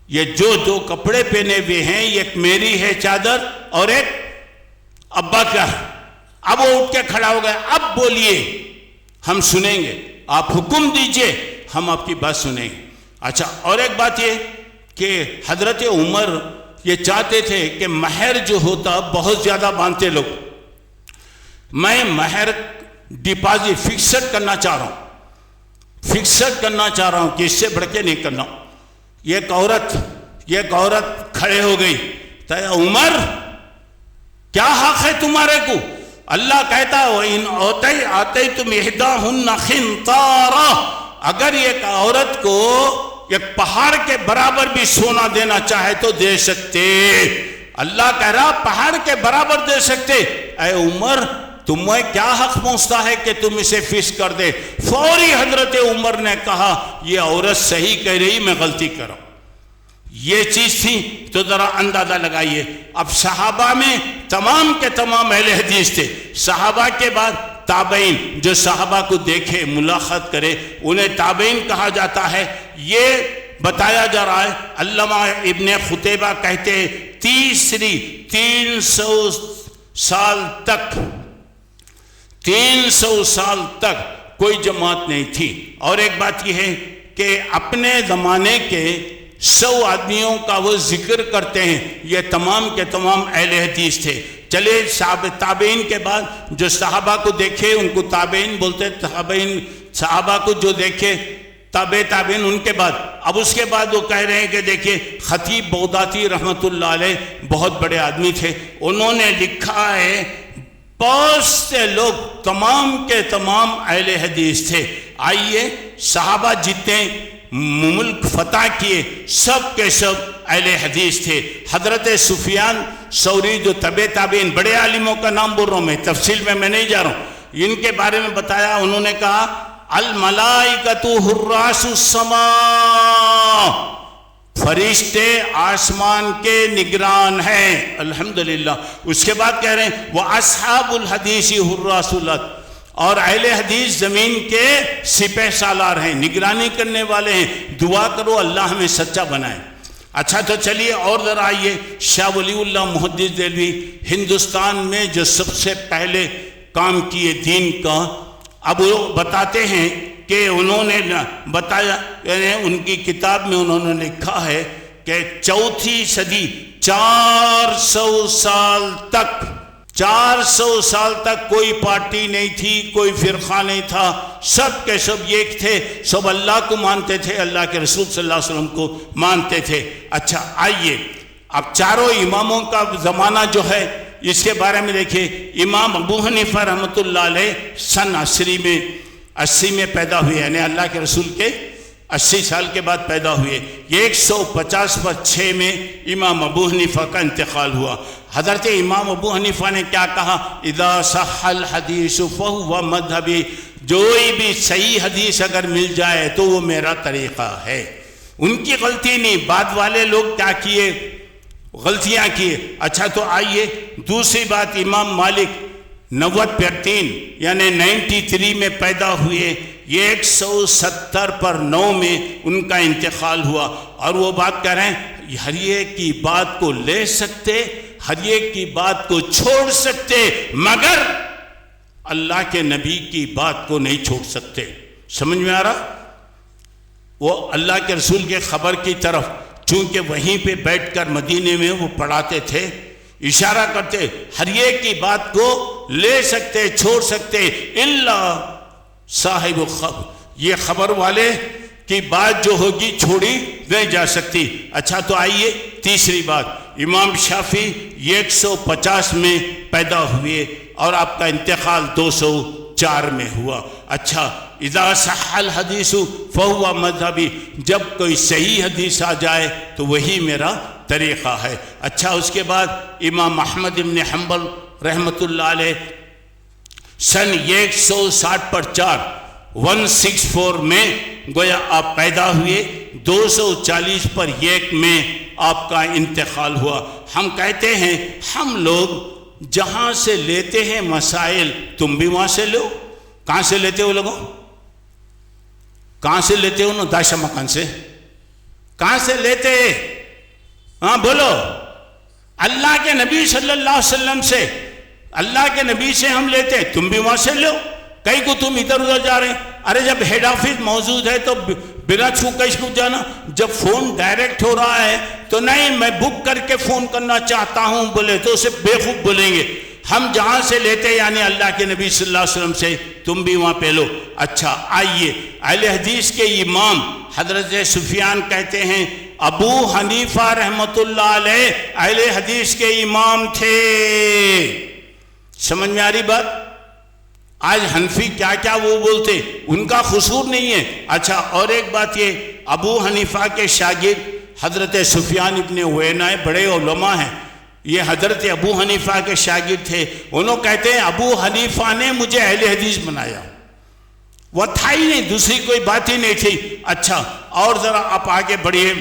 یہ جو کپڑے پہنے ہوئے ہیں، ایک میری ہے چادر اور ایک ابا کا ہے۔ اب وہ اٹھ کے کھڑا ہو گیا، اب بولیے ہم سنیں گے، آپ حکم دیجئے ہم آپ کی بات سنیں گے۔ اچھا اور ایک بات یہ کہ حضرت عمر یہ چاہتے تھے کہ مہر جو ہوتا بہت زیادہ باندھتے لوگ، میں مہر ڈپازٹ فکسڈ کرنا چاہ رہا ہوں، فکسڈ کرنا چاہ رہا ہوں کہ اس سے بڑھ کے نہیں کرنا۔ ایک عورت کھڑے ہو گئی، تو عمر کیا حق ہے تمہارے کو؟ اللہ کہتا ہے وَإِنْ آتَيْتُمْ إِحْدَاهُنَّ قِنْطَارًا، اگر ایک عورت کو ایک پہاڑ کے برابر بھی سونا دینا چاہے تو دے سکتے۔ اللہ کہہ رہا پہاڑ کے برابر دے سکتے۔ اے عمر تمہیں کیا حق پہنچتا ہے کہ تم اسے فکس کر دے؟ فوری حضرت عمر نے کہا یہ عورت صحیح کہہ رہی، میں غلطی کر رہا ہوں، یہ چیز تھی تو ذرا اندازہ لگائیے. اب صحابہ میں تمام کے تمام اہل حدیث تھے. صحابہ کے بعد تابعین، جو صحابہ کو دیکھے ملاقات کرے انہیں تابعین کہا جاتا ہے. یہ بتایا جا رہا ہے، علامہ ابن قتیبہ کہتے 300 سال تک کوئی جماعت نہیں تھی. اور ایک بات یہ ہے کہ اپنے زمانے کے 100 آدمیوں کا وہ ذکر کرتے ہیں، یہ تمام کے تمام اہل حدیث تھے. چلے تابعین کے بعد جو صحابہ کو دیکھے ان کو تابعین بولتے. تابعین صحابہ کو جو دیکھے تابعین ان کے بعد. اب اس کے بعد وہ کہہ رہے ہیں کہ دیکھیں خطیب بغدادی رحمۃ اللہ علیہ بہت بڑے آدمی تھے. انہوں نے لکھا ہے بہت سے لوگ تمام کے تمام اہل حدیث تھے. آئیے صحابہ جتنے ملک فتح کیے سب کے سب اہل حدیث تھے. حضرت سفیان ثوری جو تابعین بڑے عالموں کا نام بول رہا ہوں میں، تفصیل میں نہیں جا رہا ہوں. ان کے بارے میں بتایا، انہوں نے کہا الملائکۃ حراس السماء، فرشتے آسمان کے نگران ہیں. الحمدللہ. اس کے بعد کہہ رہے ہیں وہ اصحاب الحدیث حراس الارض، اور اہل حدیث زمین کے سپہ سالار ہیں، نگرانی کرنے والے ہیں. دعا کرو اللہ ہمیں سچا بنائے. اچھا تو چلیے اور ذرا آئیے. شاہ ولی اللہ محدث دہلوی ہندوستان میں جو سب سے پہلے کام کیے دین کا، اب وہ بتاتے ہیں کہ انہوں نے بتایا، یعنی ان کی کتاب میں انہوں نے لکھا ہے کہ 4 صدی 400 سال تک کوئی پارٹی نہیں تھی، کوئی فرقہ نہیں تھا، سب کے سب ایک تھے، سب اللہ کو مانتے تھے، اللہ کے رسول صلی اللہ علیہ وسلم کو مانتے تھے. اچھا آئیے اب چاروں اماموں کا زمانہ جو ہے اس کے بارے میں دیکھیں. امام ابو حنیفہ رحمۃ اللہ علیہ سن 80 میں پیدا ہوئے، یعنی اللہ کے رسول کے 80 سال کے بعد پیدا ہوئے. یہ 150 پر 6 میں امام ابو حنیفہ کا انتقال ہوا. حضرت امام ابو حنیفہ نے کیا کہا؟ اذا صح الحدیث فہو مذہبی، جو بھی صحیح حدیث اگر مل جائے تو وہ میرا طریقہ ہے. ان کی غلطی نہیں، بعد والے لوگ کیا کیے؟ غلطیاں کیے. اچھا تو آئیے دوسری بات، امام مالک 90 پر 3 یعنی 93 میں پیدا ہوئے. یہ 170 پر 9 میں ان کا انتقال ہوا. اور وہ بات کہہ رہے ہیں ہر ایک کی بات کو لے سکتے، ہر ایک کی بات کو چھوڑ سکتے، مگر اللہ کے نبی کی بات کو نہیں چھوڑ سکتے. سمجھ میں آ رہا؟ وہ اللہ کے رسول کے خبر کی طرف، چونکہ وہیں پہ بیٹھ کر مدینے میں وہ پڑھاتے تھے، اشارہ کرتے ہر ایک کی بات کو لے سکتے چھوڑ سکتے، الا صاحب خبر، یہ خبر والے کی بات جو ہوگی چھوڑی نہیں جا سکتی. اچھا تو آئیے تیسری بات، امام شافعی 150 میں پیدا ہوئے اور آپ کا انتقال 204 میں ہوا. اچھا اذا صح الحدیث فہو مذہبی، جب کوئی صحیح حدیث آ جائے تو وہی میرا طریقہ ہے. اچھا اس کے بعد امام احمد بن حنبل رحمۃ اللہ علیہ سن 160 پر 4 164 میں گویا آپ پیدا ہوئے، 240 پر 1 میں آپ کا انتقال ہوا. ہم کہتے ہیں ہم لوگ جہاں سے لیتے ہیں مسائل تم بھی وہاں سے لو. کہاں سے لیتے ہو لوگوں؟ کہاں سے لیتے ہو؟ داشا مکان سے. کہاں سے لیتے؟ ہاں بولو. اللہ کے نبی صلی اللہ علیہ وسلم سے، اللہ کے نبی سے ہم لیتے، تم بھی وہاں سے لو. کئی کو تم ادھر ادھر جا رہے ہیں. ارے جب ہیڈ آفس موجود ہے تو بلا چھوکش کو جانا. جب فون ڈائریکٹ ہو رہا ہے تو نہیں میں بک کر کے فون کرنا چاہتا ہوں بولے تو اسے بیوقوف بولیں گے. ہم جہاں سے لیتے یعنی اللہ کے نبی صلی اللہ علیہ وسلم سے، تم بھی وہاں پہ لو. اچھا آئیے اہل حدیث کے امام حضرت سفیان کہتے ہیں ابو حنیفہ رحمۃ اللہ علیہ اہل حدیث کے امام تھے. سمجھ میں آ رہی بات؟ آج حنفی کیا کیا وہ بولتے، ان کا قصور نہیں ہے. اچھا اور ایک بات یہ، ابو حنیفہ کے شاگرد حضرت سفیان ابن عیینہ بڑے علماء ہیں، یہ حضرت ابو حنیفہ کے شاگرد تھے. انہوں کہتے ہیں ابو حنیفہ نے مجھے اہل حدیث بنایا. وہ تھا ہی نہیں، دوسری کوئی بات ہی نہیں تھی. اچھا اور ذرا آپ آگے بڑھیے.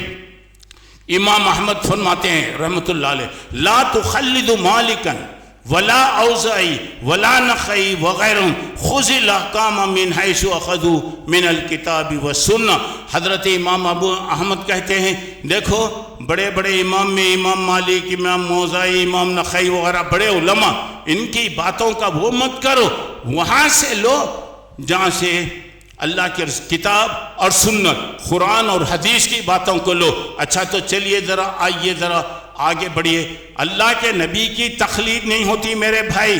امام احمد فرماتے ہیں رحمۃ اللہ علیہ، لا تخلد مالکا ولا اوزاعی ولا نخعی وغیرہم خذ الاحکام من حیث اخذوا من الکتاب والسنہ۔ حضرت امام ابو احمد کہتے ہیں دیکھو بڑے بڑے امام میں امام مالک، امام اوزاعی، امام نخعی وغیرہ بڑے علماء، ان کی باتوں کا وہ مت کرو، وہاں سے لو جہاں سے اللہ کی کتاب اور سنت، قرآن اور حدیث کی باتوں کو لو۔ اچھا تو چلیے ذرا آئیے ذرا آگے بڑھیے۔ اللہ کے نبی کی تقلید نہیں ہوتی میرے بھائی،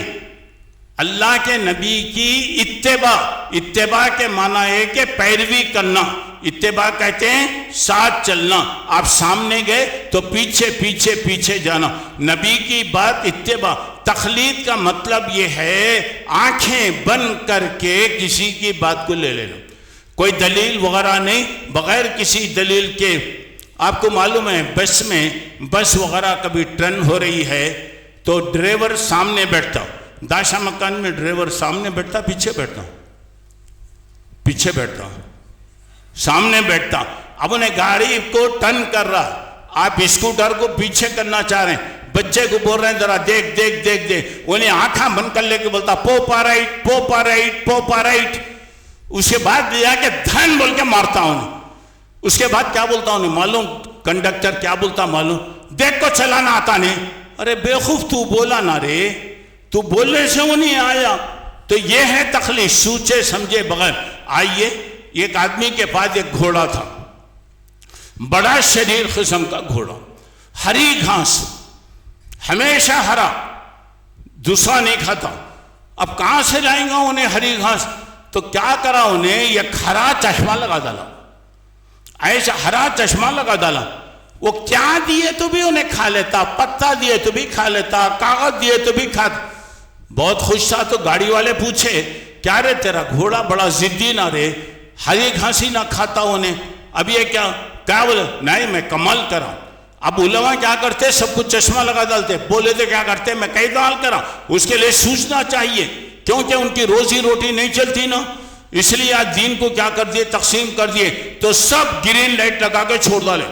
اللہ کے نبی کی اتباع کے معنی ہے کہ پیروی کرنا، اتباع کہتے ہیں ساتھ چلنا، آپ سامنے گئے تو پیچھے پیچھے پیچھے جانا، نبی کی بات اتباع۔ تقلید کا مطلب یہ ہے آنکھیں بند کر کے کسی کی بات کو لے لینا، کوئی دلیل وغیرہ نہیں، بغیر کسی دلیل کے۔ آپ کو معلوم ہے بس وغیرہ کبھی ٹرن ہو رہی ہے تو ڈرائیور سامنے بیٹھتا، داشا مکان میں ڈرائیور سامنے بیٹھتا پیچھے بیٹھتا سامنے بیٹھتا، اب انہیں گاڑی کو ٹرن کر رہا، آپ اسکوٹر کو پیچھے کرنا چاہ رہے ہیں، بچے کو بول رہے ہیں ذرا دیکھ، انہیں آنکھاں بند کر لے کے بولتا پوپا رائٹ، اس کے بعد لیا کہ دھن بول کے مارتا انہیں۔ اس کے بعد کیا بولتا انہیں معلوم؟ کنڈکٹر کیا بولتا معلوم؟ دیکھ کو چلانا آتا نہیں۔ ارے بیوقوف تو بولا نہ رے، تو بولنے سے وہ نہیں آیا۔ تو یہ ہے تخلیق، سوچے سمجھے بغیر۔ آئیے، ایک آدمی کے پاس ایک گھوڑا تھا، بڑا شریر قسم کا گھوڑا، ہری گھاس، ہمیشہ ہرا، دوسرا نہیں کھاتا۔ اب کہاں سے لائیں گا انہیں ہری گھاس؟ تو کیا کرا انہیں؟ ایک ہرا چشمہ لگا ڈالا، ایسا ہرا چشمہ لگا ڈالا۔ وہ کیا دیے تو بھی انہیں کھا لیتا، پتا دیے تو بھی کھا لیتا، کاغذ دیے تو بھی کھاتا۔ بہت خوش تھا تو گاڑی والے پوچھے کیا رے تیرا گھوڑا بڑا ضدی نہ رے، ہری گھاسی نہ کھاتا انہیں، اب یہ کیا بولے؟ نہیں میں کمال کرا۔ اب علماء کیا کرتے؟ سب کچھ چشمہ لگا ڈالتے، بولے تو کیا کرتے؟ میں کئی ڈال کرا۔ اس کے لیے سوچنا چاہیے کیونکہ ان کی روزی روٹی نہیں چلتی نا، اس لیے آج دین کو کیا کر دیے؟ تقسیم کر دیے۔ تو سب گرین لائٹ لگا کے چھوڑ ڈالے،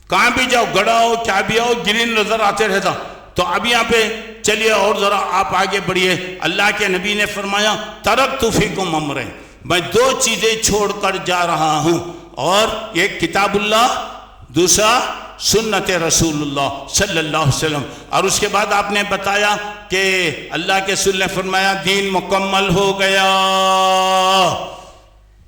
کہاں بھی جاؤ، گڑا ہو کیا بھی ہو، گرین نظر آتے رہتا۔ تو اب یہاں پہ چلیے اور ذرا آپ آگے بڑھیے۔ اللہ کے نبی نے فرمایا ترکت فیکم امرین، میں دو چیزیں چھوڑ کر جا رہا ہوں، اور ایک کتاب اللہ، دوسرا سنت رسول اللہ صلی اللہ علیہ وسلم۔ اور اس کے بعد آپ نے بتایا کہ اللہ کے رسول نے فرمایا دین مکمل ہو گیا،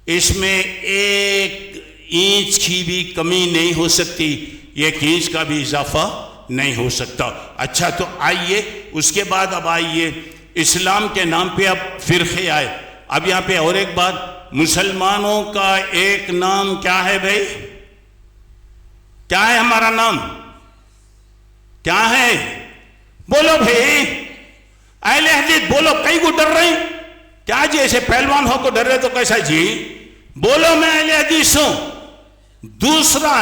اس میں ایک اینچ کی بھی کمی نہیں ہو سکتی، ایک اینچ کا بھی اضافہ نہیں ہو سکتا۔ اچھا تو آئیے اس کے بعد اب آئیے اسلام کے نام پہ اب فرقے آئے۔ اب یہاں پہ اور ایک بات، مسلمانوں کا ایک نام کیا ہے بھائی؟ کیا ہے ہمارا نام؟ کیا ہے؟ بولو بھائی، اہل حدیث بولو، کئی کو ڈر رہے ہیں کیا جی؟ ایسے پہلوان ہو کو ڈر رہے تو کیسا جی؟ بولو میں اہل حدیث ہوں۔ دوسرا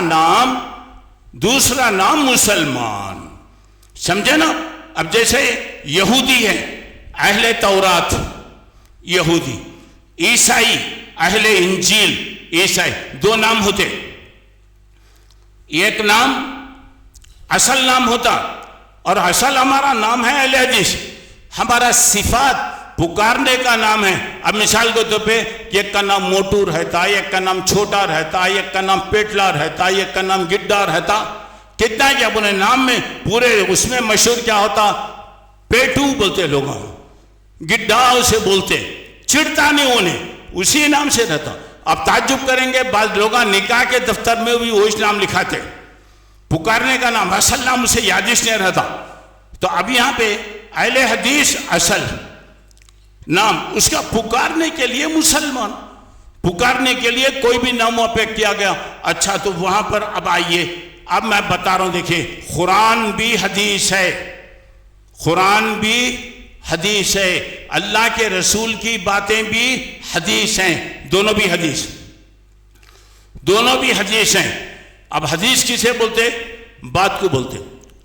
نام مسلمان، سمجھے نا؟ اب جیسے یہودی ہے اہل تورات یہودی، عیسائی اہل انجیل عیسائی، دو نام ہوتے، ایک نام اصل نام ہوتا، اور اصل ہمارا نام ہے اہل حدیث، ہمارا صفات پکارنے کا نام ہے۔ اب مثال کے طور پہ ایک کا نام موٹو رہتا، ایک کا نام چھوٹا رہتا، ایک کا نام پیٹلا رہتا، ایک کا نام گڈا رہتا، کتنا کہ اپنے نام میں پورے اس میں مشہور کیا ہوتا؟ پیٹو بولتے لوگ، گڈا اسے بولتے، چڑتا نہیں انہیں، اسی نام سے رہتا۔ آپ تعجب کریں گے بعض لوگ نکاح کے دفتر میں بھی وہی نام لکھاتے، پکارنے کا نام اصل نام اسے یادش نہیں رہتا۔ تو اب یہاں پہ اہل حدیث اصل نام، اس کا پکارنے کے لیے مسلمان، پکارنے کے لیے کوئی بھی نام وہاں پہ کیا گیا۔ اچھا تو وہاں پر اب آئیے، اب میں بتا رہا ہوں، دیکھیں قرآن بھی حدیث ہے، قرآن بھی حدیث ہے، اللہ کے رسول کی باتیں بھی حدیث ہیں، دونوں بھی حدیث ہیں۔ اب حدیث کسے بولتے؟ بات کو بولتے۔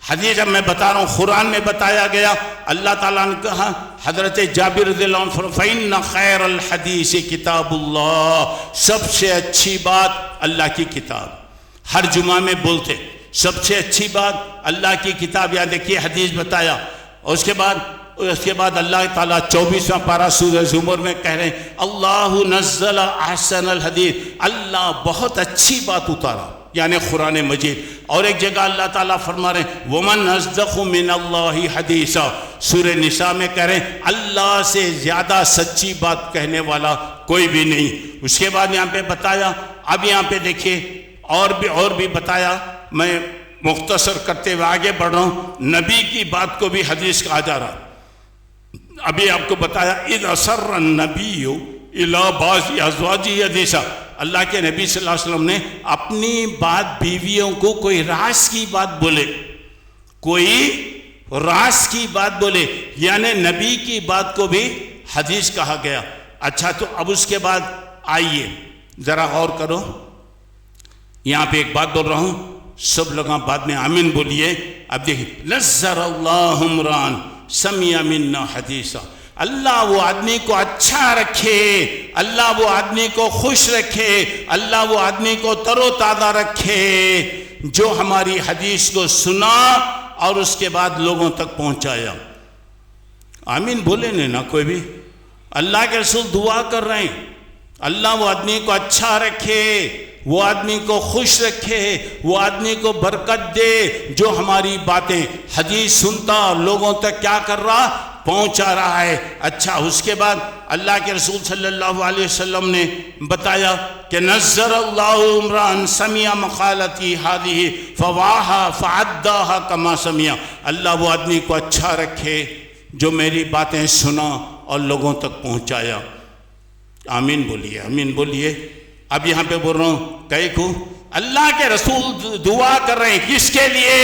حدیث اب میں بتا رہا ہوں، قرآن میں بتایا گیا، اللہ تعالیٰ نے کہا، حضرت جابر رضی اللہ عنہ فَإِنَّ خَيْرَ الْحَدِيثِ کتاب اللہ، سب سے اچھی بات اللہ کی کتاب۔ ہر جمعہ میں بولتے سب سے اچھی بات اللہ کی کتاب، یا دیکھیے حدیث بتایا، اور اس کے بعد اللہ تعالیٰ 24واں پارہ سورہ زمر میں کہہ رہے ہیں اللہ نزل احسن الحدیث، اللہ بہت اچھی بات اتارا، یعنی قرآن مجید۔ اور ایک جگہ اللہ تعالیٰ فرما رہے ہیں وَمَنْ أَصْدَقُ مِنَ اللَّهِ حَدِيثًا، سورہ نساء میں کہہ رہے ہیں اللہ سے زیادہ سچی بات کہنے والا کوئی بھی نہیں۔ اس کے بعد یہاں پہ بتایا، اب یہاں پہ دیکھیے اور بھی بتایا، میں مختصر کرتے ہوئے آگے بڑھ رہا ہوں۔ نبی کی بات کو بھی حدیث کہا جا رہا، ابھی آپ کو بتایا اِذْ أَسَرَّ النَّبِيُّ إِلَىٰ بَعْضِ أَزْوَاجِهِ حَدِيثًا، اللہ کے نبی صلی اللہ علیہ وسلم نے اپنی بات بیویوں کو کوئی راز کی بات بولے، کوئی راز کی بات بولے، یعنی نبی کی بات کو بھی حدیث کہا گیا۔ اچھا، تو اب اس کے بعد آئیے ذرا غور کرو، یہاں پہ ایک بات بول رہا ہوں، سب لوگ بعد میں آمین بولیے۔ اب دیکھیں نَزَّرَ اللَّهُ امْرَأً سَمِعَ مِنَّا حَدِيثًا، اللہ وہ آدمی کو اچھا رکھے، اللہ وہ آدمی کو خوش رکھے، اللہ وہ آدمی کو تر و تازہ رکھے جو ہماری حدیث کو سنا اور اس کے بعد لوگوں تک پہنچایا۔ آمین بولے نا کوئی بھی؟ اللہ کے رسول دعا کر رہے ہیں اللہ وہ آدمی کو اچھا رکھے، وہ آدمی کو خوش رکھے، وہ آدمی کو برکت دے جو ہماری باتیں حدیث سنتا اور لوگوں تک کیا کر رہا، پہنچا رہا ہے۔ اچھا، اس کے بعد اللہ کے رسول صلی اللہ علیہ وسلم نے بتایا کہ نَزَّرَ اللَّهُ امْرَأً سَمِعَ مَقَالَتِي هَذِهِ فَوَعَاهَا فَعَدَّاهَا كَمَا سَمِعَ، اللہ وہ آدمی کو اچھا رکھے جو میری باتیں سنا اور لوگوں تک پہنچایا۔ آمین بولیے، آمین بولیے۔ اب یہاں پہ بول رہا ہوں کئی کو اللہ کے رسول دعا کر رہے ہیں کس کے لیے؟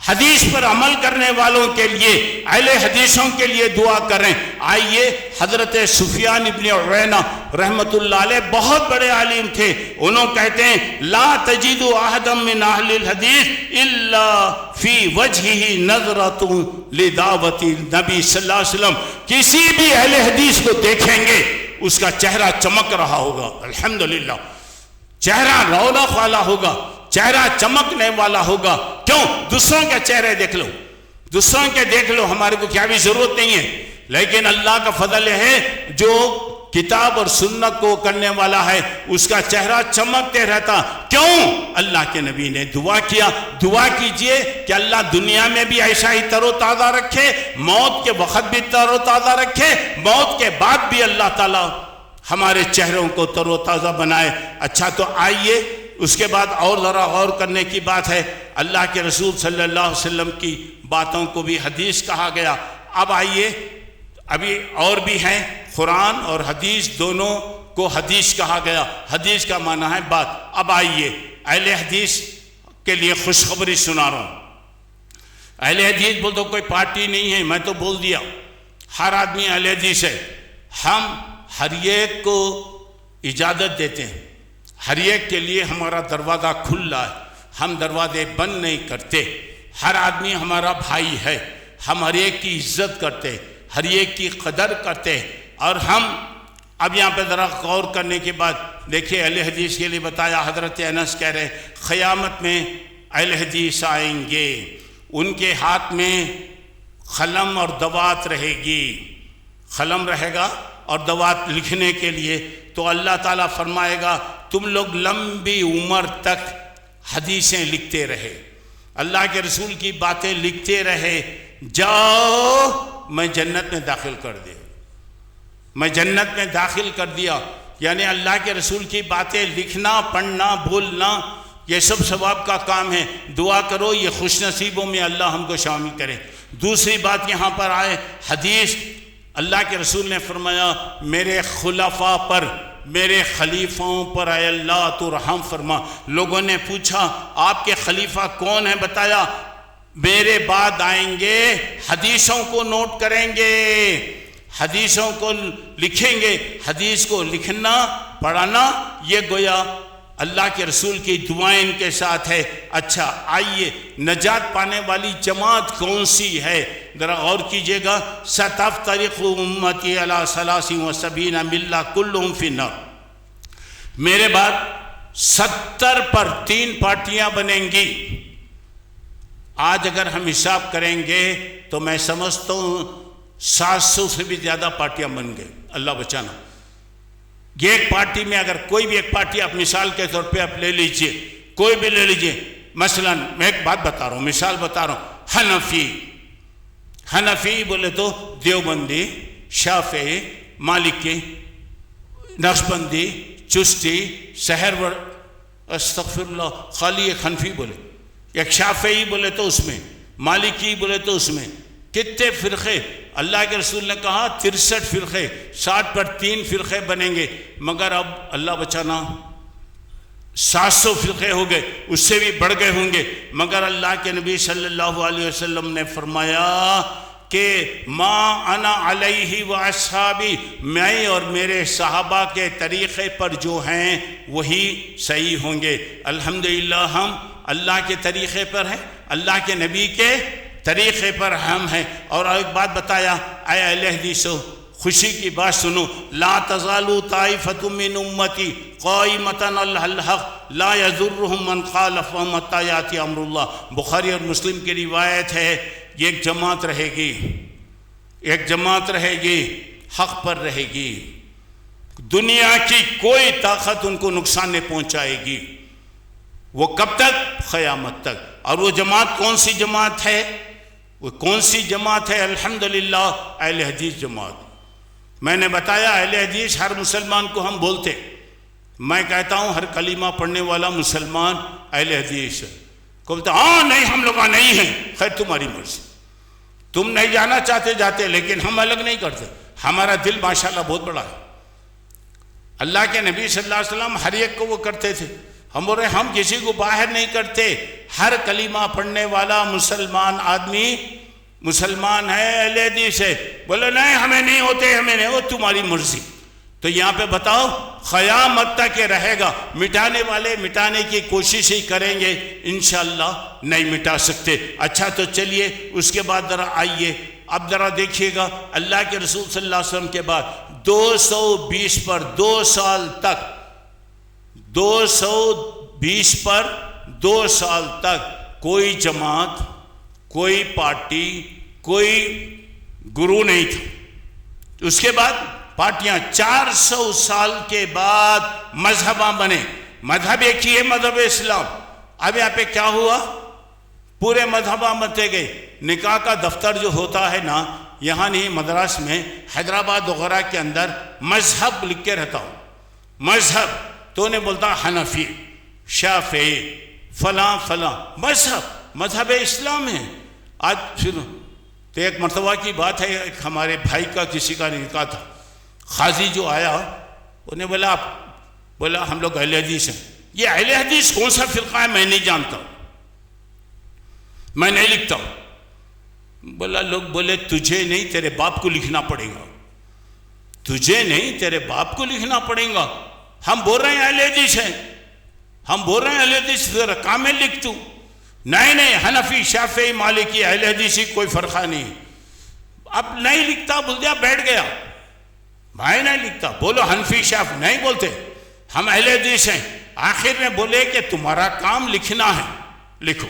حدیث پر عمل کرنے والوں کے لیے، اہل حدیثوں کے لیے دعا کر رہے ہیں۔ آئیے، حضرت سفیان ابن عیینہ رحمت اللہ علیہ بہت بڑے عالم تھے، انہوں کہتے ہیں لا تجد احدا من اہل الحدیث الا فی وجہہ نظرۃ لدعوت النبی صلی اللہ علیہ وسلم، کسی بھی اہل حدیث کو دیکھیں گے اس کا چہرہ چمک رہا ہوگا، الحمدللہ چہرہ رونق والا ہوگا، چہرہ چمکنے والا ہوگا۔ کیوں؟ دوسروں کے چہرے دیکھ لو، دوسروں کے دیکھ لو، ہمارے کو کیا بھی ضرورت نہیں ہے، لیکن اللہ کا فضل ہے جو کتاب اور سنت کو کرنے والا ہے اس کا چہرہ چمکتے رہتا۔ کیوں؟ اللہ کے نبی نے دعا کیا۔ دعا کیجئے کہ اللہ دنیا میں بھی ایسا ہی تر و تازہ رکھے، موت کے وقت بھی تر و تازہ رکھے، موت کے بعد بھی اللہ تعالی ہمارے چہروں کو تر و تازہ بنائے۔ اچھا، تو آئیے اس کے بعد اور ذرا غور کرنے کی بات ہے، اللہ کے رسول صلی اللہ علیہ وسلم کی باتوں کو بھی حدیث کہا گیا۔ اب آئیے، ابھی اور بھی ہیں، قرآن اور حدیث دونوں کو حدیث کہا گیا، حدیث کا معنی ہے بات۔ اب آئیے، اہل حدیث کے لیے خوشخبری سنا رہا ہوں۔ اہل حدیث بول تو کوئی پارٹی نہیں ہے، میں تو بول دیا ہر آدمی اہل حدیث ہے۔ ہم ہر ایک کو اجازت دیتے ہیں، ہر ایک کے لیے ہمارا دروازہ کھلا ہے، ہم دروازے بند نہیں کرتے۔ ہر آدمی ہمارا بھائی ہے، ہم ہر ایک کی عزت کرتے، ہر ایک کی قدر کرتے۔ اور ہم اب یہاں پہ ذرا غور کرنے کے بعد دیکھیے، اہل حدیث کے لیے بتایا، حضرت انس کہہ رہے قیامت میں اہل حدیث آئیں گے، ان کے ہاتھ میں قلم اور دوات رہے گی، قلم رہے گا اور دوات لکھنے کے لیے۔ تو اللہ تعالیٰ فرمائے گا تم لوگ لمبی عمر تک حدیثیں لکھتے رہے، اللہ کے رسول کی باتیں لکھتے رہے، جاؤ میں جنت میں داخل کر دیا، میں جنت میں داخل کر دیا۔ یعنی اللہ کے رسول کی باتیں لکھنا، پڑھنا، بولنا، یہ سب ثواب کا کام ہے۔ دعا کرو یہ خوش نصیبوں میں اللہ ہم کو شامل کرے۔ دوسری بات یہاں پر آئے، حدیث اللہ کے رسول نے فرمایا میرے خلفاء پر، میرے خلیفوں پر اے اللہ تو رحم فرما۔ لوگوں نے پوچھا آپ کے خلیفہ کون ہیں؟ بتایا میرے بعد آئیں گے، حدیثوں کو نوٹ کریں گے، حدیثوں کو لکھیں گے۔ حدیث کو لکھنا، پڑھنا، یہ گویا اللہ کے رسول کی دعائیں ان کے ساتھ ہے۔ اچھا آئیے، نجات پانے والی جماعت کون سی ہے؟ ذرا غور کیجئے گا۔ ستفترق امتی علی 73 ملہ کلہم فی النار، میرے بعد 70 پر 3 پارٹیاں بنیں گی۔ آج اگر ہم حساب کریں گے تو میں سمجھتا ہوں 700 سے بھی زیادہ پارٹیاں بن گئے، اللہ بچانا۔ یہ ایک پارٹی میں اگر کوئی بھی ایک پارٹی آپ مثال کے طور پہ آپ لے لیجئے، کوئی بھی لے لیجئے، مثلا میں ایک بات بتا رہا ہوں، مثال بتا رہا ہوں، حنفی بولے تو دیوبندی، شافعی، مالکی، نقشبندی، چشتی، سہرور، استغفر اللہ، خالی ایک حنفی بولے، ایک شافعی بولے تو اس میں، مالکی بولے تو اس میں کتنے فرقے؟ اللہ کے رسول نے کہا 63 فرقے، 60 پر 3 فرقے بنیں گے، مگر اب اللہ بچانا 700 فرقے ہو گئے، اس سے بھی بڑھ گئے ہوں گے، مگر اللہ کے نبی صلی اللہ علیہ وسلم نے فرمایا کہ ما انا علیہ و اصحابی، میں اور میرے صحابہ کے طریقے پر جو ہیں وہی صحیح ہوں گے۔ الحمدللہ ہم اللہ کے طریقے پر ہیں، اللہ کے نبی کے طریقے پر ہم ہیں۔ اور ایک بات بتایا، اے اہل حدیثو، خوشی کی بات سنو، لا تزالوا طائفۃ من امتی قائمۃ علی الحق لا یضرهم من خالفهم حتی یاتی امر اللہ۔ بخاری اور مسلم کی روایت ہے، یہ ایک جماعت رہے گی، ایک جماعت رہے گی، حق پر رہے گی، دنیا کی کوئی طاقت ان کو نقصان نہیں پہنچائے گی۔ وہ کب تک؟ قیامت تک۔ اور وہ جماعت کون سی جماعت ہے؟ وہ کون سی جماعت ہے؟ الحمدللہ اہل حدیث جماعت۔ میں نے بتایا اہل حدیث ہر مسلمان کو ہم بولتے، میں کہتا ہوں ہر کلمہ پڑھنے والا مسلمان اہل حدیث ہے، کو بولتا ہاں نہیں ہم لوگ نہیں ہیں، خیر تمہاری مرضی، تم نہیں جانا چاہتے جاتے، لیکن ہم الگ نہیں کرتے، ہمارا دل ماشاءاللہ بہت بڑا ہے۔ اللہ کے نبی صلی اللہ علیہ وسلم ہر ایک کو وہ کرتے تھے، ہم بول رہے ہیں ہم کسی کو باہر نہیں کرتے، ہر کلمہ پڑھنے والا مسلمان آدمی مسلمان ہے، اہل حدیث ہے، بولے نہیں ہمیں نہیں ہوتے، ہمیں نہیں ہو، تمہاری مرضی۔ تو یہاں پہ بتاؤ قیامت تک رہے گا، مٹانے والے مٹانے کی کوشش ہی کریں گے، انشاءاللہ نہیں مٹا سکتے۔ اچھا تو چلیے اس کے بعد ذرا آئیے، اب ذرا دیکھیے گا اللہ کے رسول صلی اللہ علیہ وسلم کے بعد 220 پر 2 سال تک، 220 پر 2 سال تک کوئی جماعت، کوئی پارٹی، کوئی گرو نہیں تھا۔ اس کے بعد پارٹیاں 400 سال کے بعد مذہباں بنے، مذہب ایک ہی ہے، مذہب اسلام۔ اب یہاں پہ کیا ہوا؟ پورے مذہباں بنتے گئے۔ نکاح کا دفتر جو ہوتا ہے نا، یہاں نہیں مدراس میں، حیدرآباد وغیرہ کے اندر مذہب لکھ کے رہتا ہوں، مذہب تو انہیں بولتا حنفی، شافعی، فلاں فلاں، مذہب اسلام ہے۔ آج سنو تو ایک مرتبہ کی بات ہے، ایک ہمارے بھائی کا کسی کا نکاح تھا، قاضی جو آیا انہیں بولا ہم لوگ اہل حدیث ہیں۔ یہ اہل حدیث کون سا فرقہ ہے میں نہیں جانتا، میں نہیں لکھتا ہوں۔ بولا لوگ بولے تجھے نہیں تیرے باپ کو لکھنا پڑے گا، تجھے نہیں تیرے باپ کو لکھنا پڑے گا۔ ہم بول رہے ہیں اہل حدیث ہیں، ہم بول رہے ہیں اہل حدیث، ذرا کامل لکھ تو۔ نہیں حنفی، شافعی، مالکی، اہل حدیثی کوئی فرقہ نہیں۔ اب نہیں لکھتا، بول دیا، بیٹھ گیا، بھائی نہیں لکھتا، بولو حنفی شافعی، نہیں بولتے ہم اہل حدیث ہیں۔ آخر میں بولے کہ تمہارا کام لکھنا ہے، لکھو۔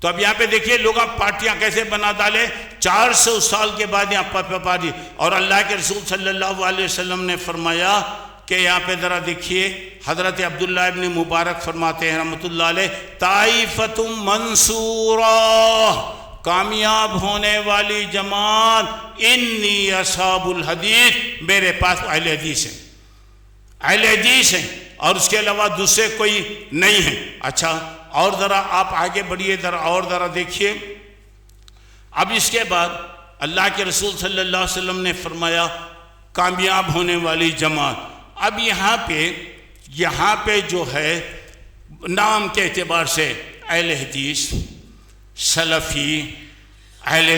تو اب یہاں پہ دیکھیے لوگ اب پارٹیاں کیسے بنا ڈالے، 400 سال کے بعد یہاں پہ پارٹی۔ اور اللہ کے رسول صلی اللہ علیہ وسلم نے فرمایا کہ یہاں پہ ذرا دیکھیے، حضرت عبداللہ ابن مبارک فرماتے ہیں رحمۃ اللہ علیہ، طائفۃ منصورہ، کامیاب ہونے والی جماعت، انی اصحاب الحدیث، میرے پاس اہل حدیث ہیں، اہل حدیث ہیں، اور اس کے علاوہ دوسرے کوئی نہیں ہیں۔ اچھا اور ذرا آپ آگے بڑھیے، ذرا دیکھیے۔ اب اس کے بعد اللہ کے رسول صلی اللہ علیہ وسلم نے فرمایا کامیاب ہونے والی جماعت۔ اب یہاں پہ جو ہے نام کے اعتبار سے اہل حدیث، سلفی، اہل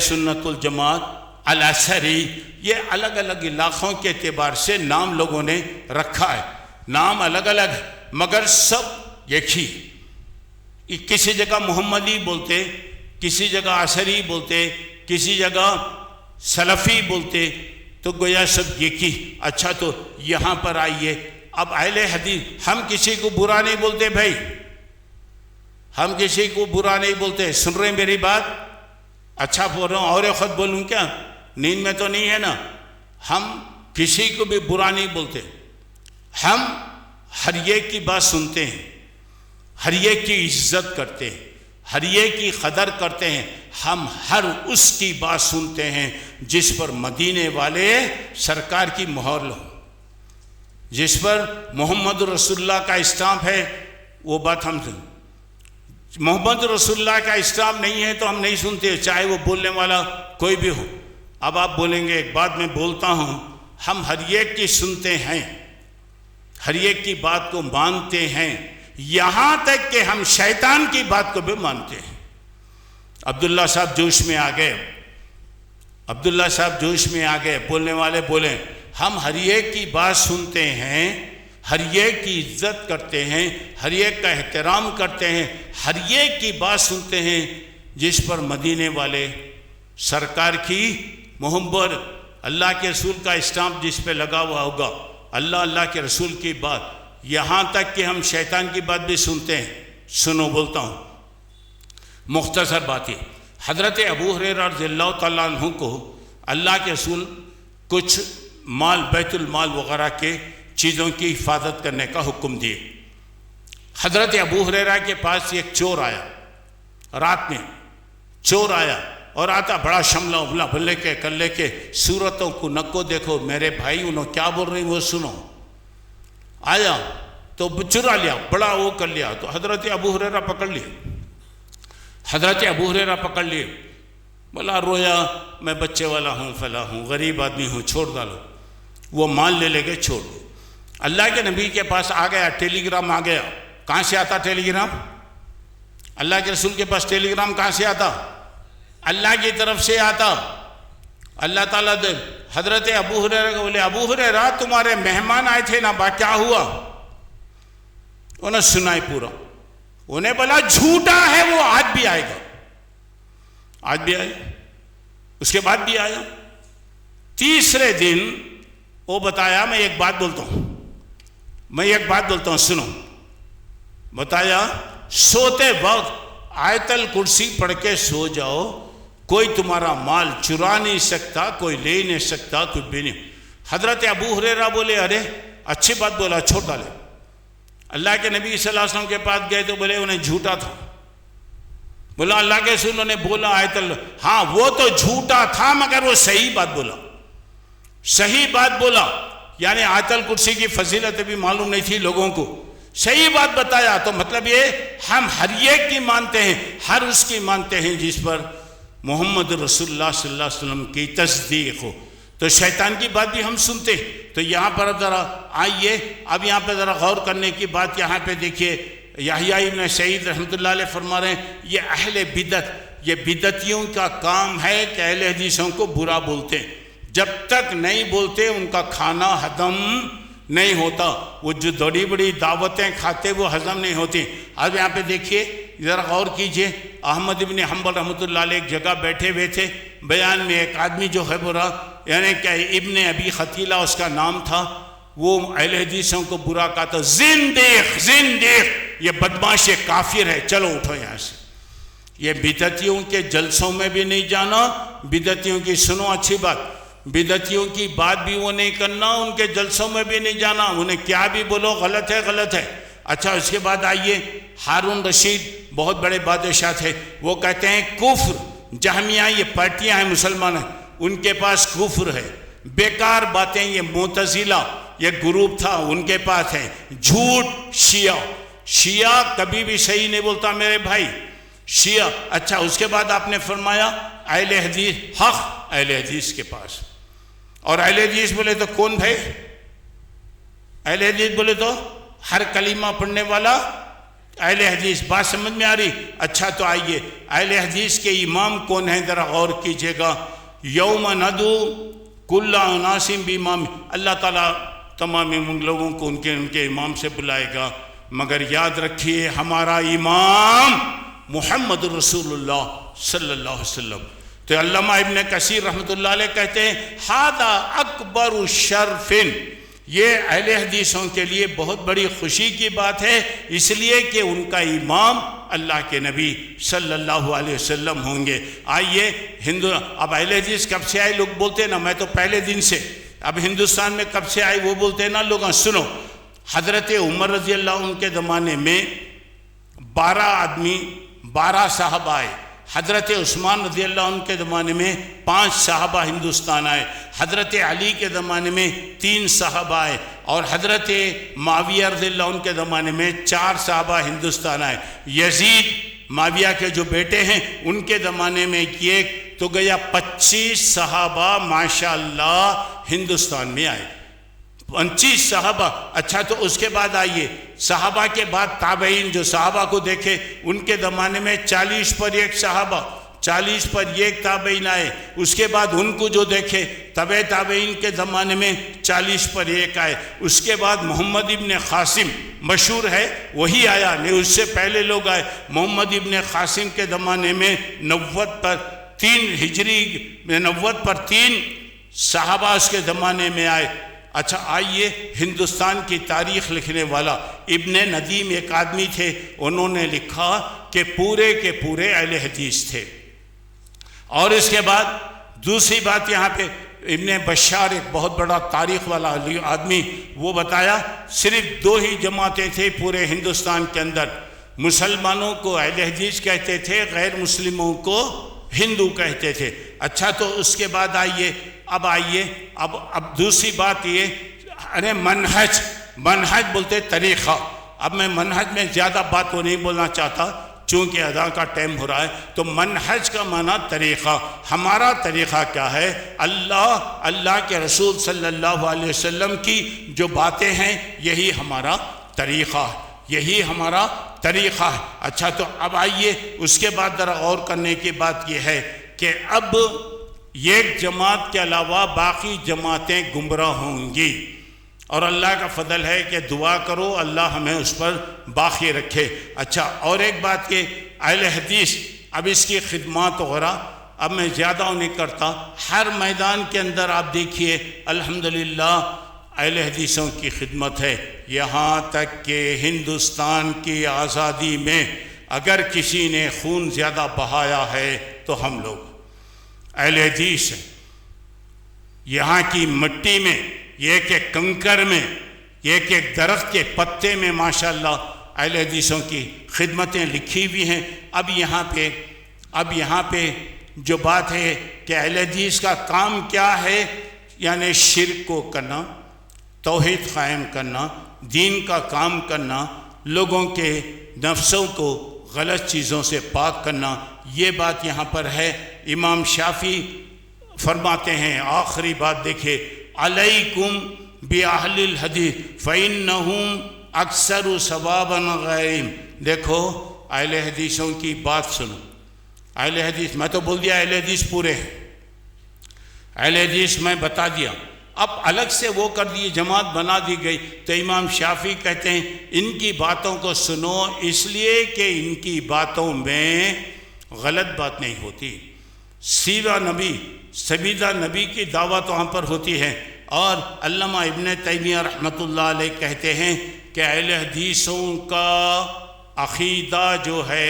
سنت الجماعت، الاشعری، یہ الگ الگ علاقوں کے اعتبار سے نام لوگوں نے رکھا ہے، نام الگ الگ ہے مگر سب ایک ہی۔ کسی جگہ محمدی بولتے، کسی جگہ اشعری بولتے، کسی جگہ سلفی بولتے، تو گویا سب ایک ہی۔ اچھا تو یہاں پر آئیے، اب اہل حدیث ہم کسی کو برا نہیں بولتے بھائی، ہم کسی کو برا نہیں بولتے. سن رہے ہیں میری بات؟ اچھا بول رہا ہوں اور خود بولوں کیا؟ نیند میں تو نہیں ہے نا؟ ہم کسی کو بھی برا نہیں بولتے. ہم ہر ایک کی بات سنتے ہیں، ہر ایک کی عزت کرتے ہیں، ہر ایک کی قدر کرتے ہیں. ہم ہر اس کی بات سنتے ہیں جس پر مدینے والے سرکار کی مہر ہو، جس پر محمد رسول اللہ کا اسٹامپ ہے، وہ بات ہم سنتے. محمد رسول اللہ کا اسٹامپ نہیں ہے تو ہم نہیں سنتے، چاہے وہ بولنے والا کوئی بھی ہو. اب آپ بولیں گے، ایک بات میں بولتا ہوں، ہم ہر ایک کی سنتے ہیں، ہر ایک کی بات کو مانتے ہیں، یہاں تک کہ ہم شیطان کی بات کو بھی مانتے ہیں. عبداللہ صاحب جوش میں آ گئے، عبداللہ صاحب جوش میں آ گئے، بولنے والے بولیں. ہم ہر ایک کی بات سنتے ہیں، ہر ایک کی عزت کرتے ہیں، ہر ایک کا احترام کرتے ہیں، ہر ایک کی بات سنتے ہیں جس پر مدینے والے سرکار کی محبت، اللہ کے رسول کا اسٹامپ جس پہ لگا ہوا ہوگا، اللہ کے رسول کی بات، یہاں تک کہ ہم شیطان کی بات بھی سنتے ہیں. سنو بولتا ہوں، مختصر بات ہے. حضرت ابو ہریرہ رضی اللہ تعالیٰ عنہ کو اللہ کے رسول کچھ مال، بیت المال وغیرہ کے چیزوں کی حفاظت کرنے کا حکم دیے. حضرت ابو ہریرہ کے پاس ایک چور آیا، رات میں چور آیا اور آتا بڑا شملہ ابلا بھلے کے کر لے کے صورتوں کو نکو دیکھو میرے بھائی انہوں کیا بول رہی وہ سنو. آیا تو چرا لیا، بڑا وہ کر لیا، تو حضرت ابو ہریرہ پکڑ لیے. حضرت ابو ہریرہ پکڑ لیے، بولا رویا میں بچے والا ہوں، فلاں ہوں، غریب آدمی ہوں، چھوڑ ڈالو. وہ مال لے گئے، چھوڑ دو. اللہ کے نبی کے پاس آ گیا، ٹیلی گرام آ گیا. کہاں سے آتا ٹیلی گرام؟ اللہ کے رسول کے پاس ٹیلی گرام کہاں سے آتا؟ اللہ کی طرف سے آتا. اللہ تعالیٰ دے حضرت ابو ہریرہ کو بولے، ابو ہریرہ تمہارے مہمان آئے تھے نا، کیا ہوا؟ انہوں نے سنائی پورا. انہیں بولا جھوٹا ہے وہ، آج بھی آئے گا. آج بھی آئے، اس کے بعد بھی آیا. تیسرے دن وہ بتایا، میں ایک بات بولتا ہوں سنو. بتایا سوتے وقت آیت الکرسی پڑھ کے سو جاؤ، کوئی تمہارا مال چرا نہیں سکتا، کوئی لے نہیں سکتا، کوئی بھی نہیں. حضرت ابو ہریرہ بولے ارے اچھی بات بولا، چھوڑ ڈالے. اللہ کے نبی صلی اللہ علیہ وسلم کے پاس گئے تو بولے انہیں جھوٹا تھا. بولا اللہ کے رسول نے بولا آیت اللہ، ہاں وہ تو جھوٹا تھا مگر وہ صحیح بات بولا، صحیح بات بولا. یعنی آیت الکرسی کی فضیلت بھی معلوم نہیں تھی لوگوں کو، صحیح بات بتایا. تو مطلب یہ ہم ہر ایک کی مانتے ہیں، ہر اس کی مانتے ہیں جس پر محمد رسول اللہ صلی اللہ علیہ وسلم کی تصدیق ہو. تو شیطان کی بات بھی ہم سنتے. تو یہاں پر ذرا آئیے، اب یہاں پہ ذرا غور کرنے کی بات یہاں پہ دیکھیے. یحییٰ ابن سعید رحمۃ اللہ علیہ فرما رہے ہیں یہ اہل بدعت، یہ بدعتیوں کا کام ہے کہ اہل حدیثوں کو برا بولتے ہیں. جب تک نہیں بولتے ان کا کھانا ہضم نہیں ہوتا. وہ جو بڑی بڑی دعوتیں کھاتے وہ ہضم نہیں ہوتی. اب یہاں پہ دیکھیے ذرا غور کیجئے. احمد ابن حنبل رحمۃ اللہ علیہ ایک جگہ بیٹھے ہوئے تھے، بیان میں ایک آدمی جو ہے برا، یعنی کہ ابن ابی خطیلہ اس کا نام تھا، وہ اہل حدیثوں کو برا کہتا، زندیق زندیق، یہ بدماش، یہ کافر ہے، چلو اٹھو یہاں سے. یہ بدعتیوں کے جلسوں میں بھی نہیں جانا، بدعتیوں کی سنو اچھی بات، بدعتیوں کی بات بھی وہ نہیں کرنا، ان کے جلسوں میں بھی نہیں جانا، انہیں کیا بھی بولو غلط ہے غلط ہے. اچھا اس کے بعد آئیے، ہارون رشید بہت بڑے بادشاہ تھے، وہ کہتے ہیں کفر، جہمیہ یہ پارٹیاں ہیں مسلمان ہیں، ان کے پاس کفر ہے، بیکار باتیں یہ معتزلہ یہ گروپ تھا ان کے پاس ہے، جھوٹ شیعہ کبھی بھی صحیح نہیں بولتا میرے بھائی، شیعہ. اچھا اس کے بعد آپ نے فرمایا اہل حدیث، حق اہل حدیث کے پاس. اور اہل حدیث بولے تو کون بھائی؟ اہل حدیث بولے تو ہر کلمہ پڑھنے والا اہل حدیث. بات سمجھ میں آ رہی؟ اچھا تو آئیے اہل حدیث کے امام کون ہیں ذرا غور کیجئے گا. یوم ندو کل اناس بامام، اللہ تعالیٰ تمام لوگوں کو ان کے امام سے بلائے گا، مگر یاد رکھیے ہمارا امام محمد رسول اللہ صلی اللہ علیہ وسلم. تو علامہ ابن کثیر رحمۃ اللہ علیہ کہتے ہیں ہذا اکبر شرف، یہ اہل حدیثوں کے لیے بہت بڑی خوشی کی بات ہے، اس لیے کہ ان کا امام اللہ کے نبی صلی اللہ علیہ وسلم ہوں گے۔ آئیے اب اہل حدیث کب سے آئے؟ لوگ بولتے ہیں نا میں تو پہلے دن سے، اب ہندوستان میں کب سے آئے وہ بولتے ہیں نا لوگ۔ سنو، حضرت عمر رضی اللہ عنہ کے زمانے میں 12 صحابہ آئے۔ حضرت عثمان رضی اللہ عنہ کے زمانے میں 5 صحابہ ہندوستان آئے۔ حضرت علی کے زمانے میں 3 صحابہ آئے، اور حضرت معاویہ رضی اللہ عنہ کے زمانے میں 4 صحابہ ہندوستان آئے۔ یزید معاویہ کے جو بیٹے ہیں ان کے زمانے میں ایک تو گیا 25 صحابہ ماشاءاللہ ہندوستان میں آئے، 25 صحابہ۔ اچھا، تو اس کے بعد آئیے صحابہ کے بعد تابعین، جو صحابہ کو دیکھے ان کے زمانے میں 40 پر 1 صحابہ، 40 پر 1 تابعین آئے۔ اس کے بعد ان کو جو دیکھے تابعین کے زمانے میں 40 پر 1 آئے۔ اس کے بعد محمد ابن قاسم مشہور ہے، وہی آیا، نہیں اس سے پہلے لوگ آئے۔ محمد ابن قاسم کے زمانے میں 90 پر 3 ہجری، 90 پر 3 صحابہ اس کے زمانے میں آئے۔ اچھا، آئیے ہندوستان کی تاریخ لکھنے والا ابن ندیم ایک آدمی تھے، انہوں نے لکھا کہ پورے کے پورے اہل حدیث تھے۔ اور اس کے بعد دوسری بات یہاں پہ ابن بشار ایک بہت بڑا تاریخ والا آدمی، وہ بتایا صرف 2 ہی جماعتیں تھے پورے ہندوستان کے اندر، مسلمانوں کو اہل حدیث کہتے تھے، غیر مسلموں کو ہندو کہتے تھے۔ اچھا، تو اس کے بعد آئیے اب دوسری بات یہ، ارے منہج بولتے طریقہ۔ اب میں منہج میں زیادہ بات کو نہیں بولنا چاہتا چونکہ اذان کا ٹائم ہو رہا ہے۔ تو منہج کا معنی طریقہ، ہمارا طریقہ کیا ہے؟ اللہ کے رسول صلی اللہ علیہ وسلم کی جو باتیں ہیں یہی ہمارا طریقہ ہے، اچھا، تو اب آئیے اس کے بعد ذرا غور کرنے کی بات یہ ہے کہ اب ایک جماعت کے علاوہ باقی جماعتیں گمراہ ہوں گی، اور اللہ کا فضل ہے کہ دعا کرو اللہ ہمیں اس پر باقی رکھے۔ اچھا، اور ایک بات کہ اہل حدیث، اب اس کی خدمات وغیرہ اب میں زیادہ نہیں کرتا، ہر میدان کے اندر آپ دیکھیے الحمدللہ اہل حدیثوں کی خدمت ہے۔ یہاں تک کہ ہندوستان کی آزادی میں اگر کسی نے خون زیادہ بہایا ہے تو ہم لوگ اہل حدیث ہیں۔ یہاں کی مٹی میں، ایک ایک کنکر میں، ایک ایک درخت کے پتے میں ماشاءاللہ اہل حدیثوں کی خدمتیں لکھی ہوئی ہیں۔ اب یہاں پہ جو بات ہے کہ اہل حدیث کا کام کیا ہے، یعنی شرک کو کرنا، توحید قائم کرنا، دین کا کام کرنا، لوگوں کے نفسوں کو غلط چیزوں سے پاک کرنا، یہ بات یہاں پر ہے۔ امام شافعی فرماتے ہیں، آخری بات دیکھیں، علیکم بِأَهْلِ الْحَدِيثِ فَإِنَّهُمْ أَكْثَرُ ثَوَابًا غَيْرِهِمْ۔ دیکھو اہل حدیثوں کی بات سنو۔ اہل حدیث، میں تو بول دیا اہل حدیث پورے ہیں، اہل حدیث میں بتا دیا، اب الگ سے وہ کر دیے، جماعت بنا دی گئی۔ تو امام شافعی کہتے ہیں ان کی باتوں کو سنو، اس لیے کہ ان کی باتوں میں غلط بات نہیں ہوتی، سیدہ نبی کی دعوت وہاں پر ہوتی ہے۔ اور علامہ ابن تیمیہ رحمۃ اللہ علیہ کہتے ہیں کہ اہل حدیثوں کا عقیدہ جو ہے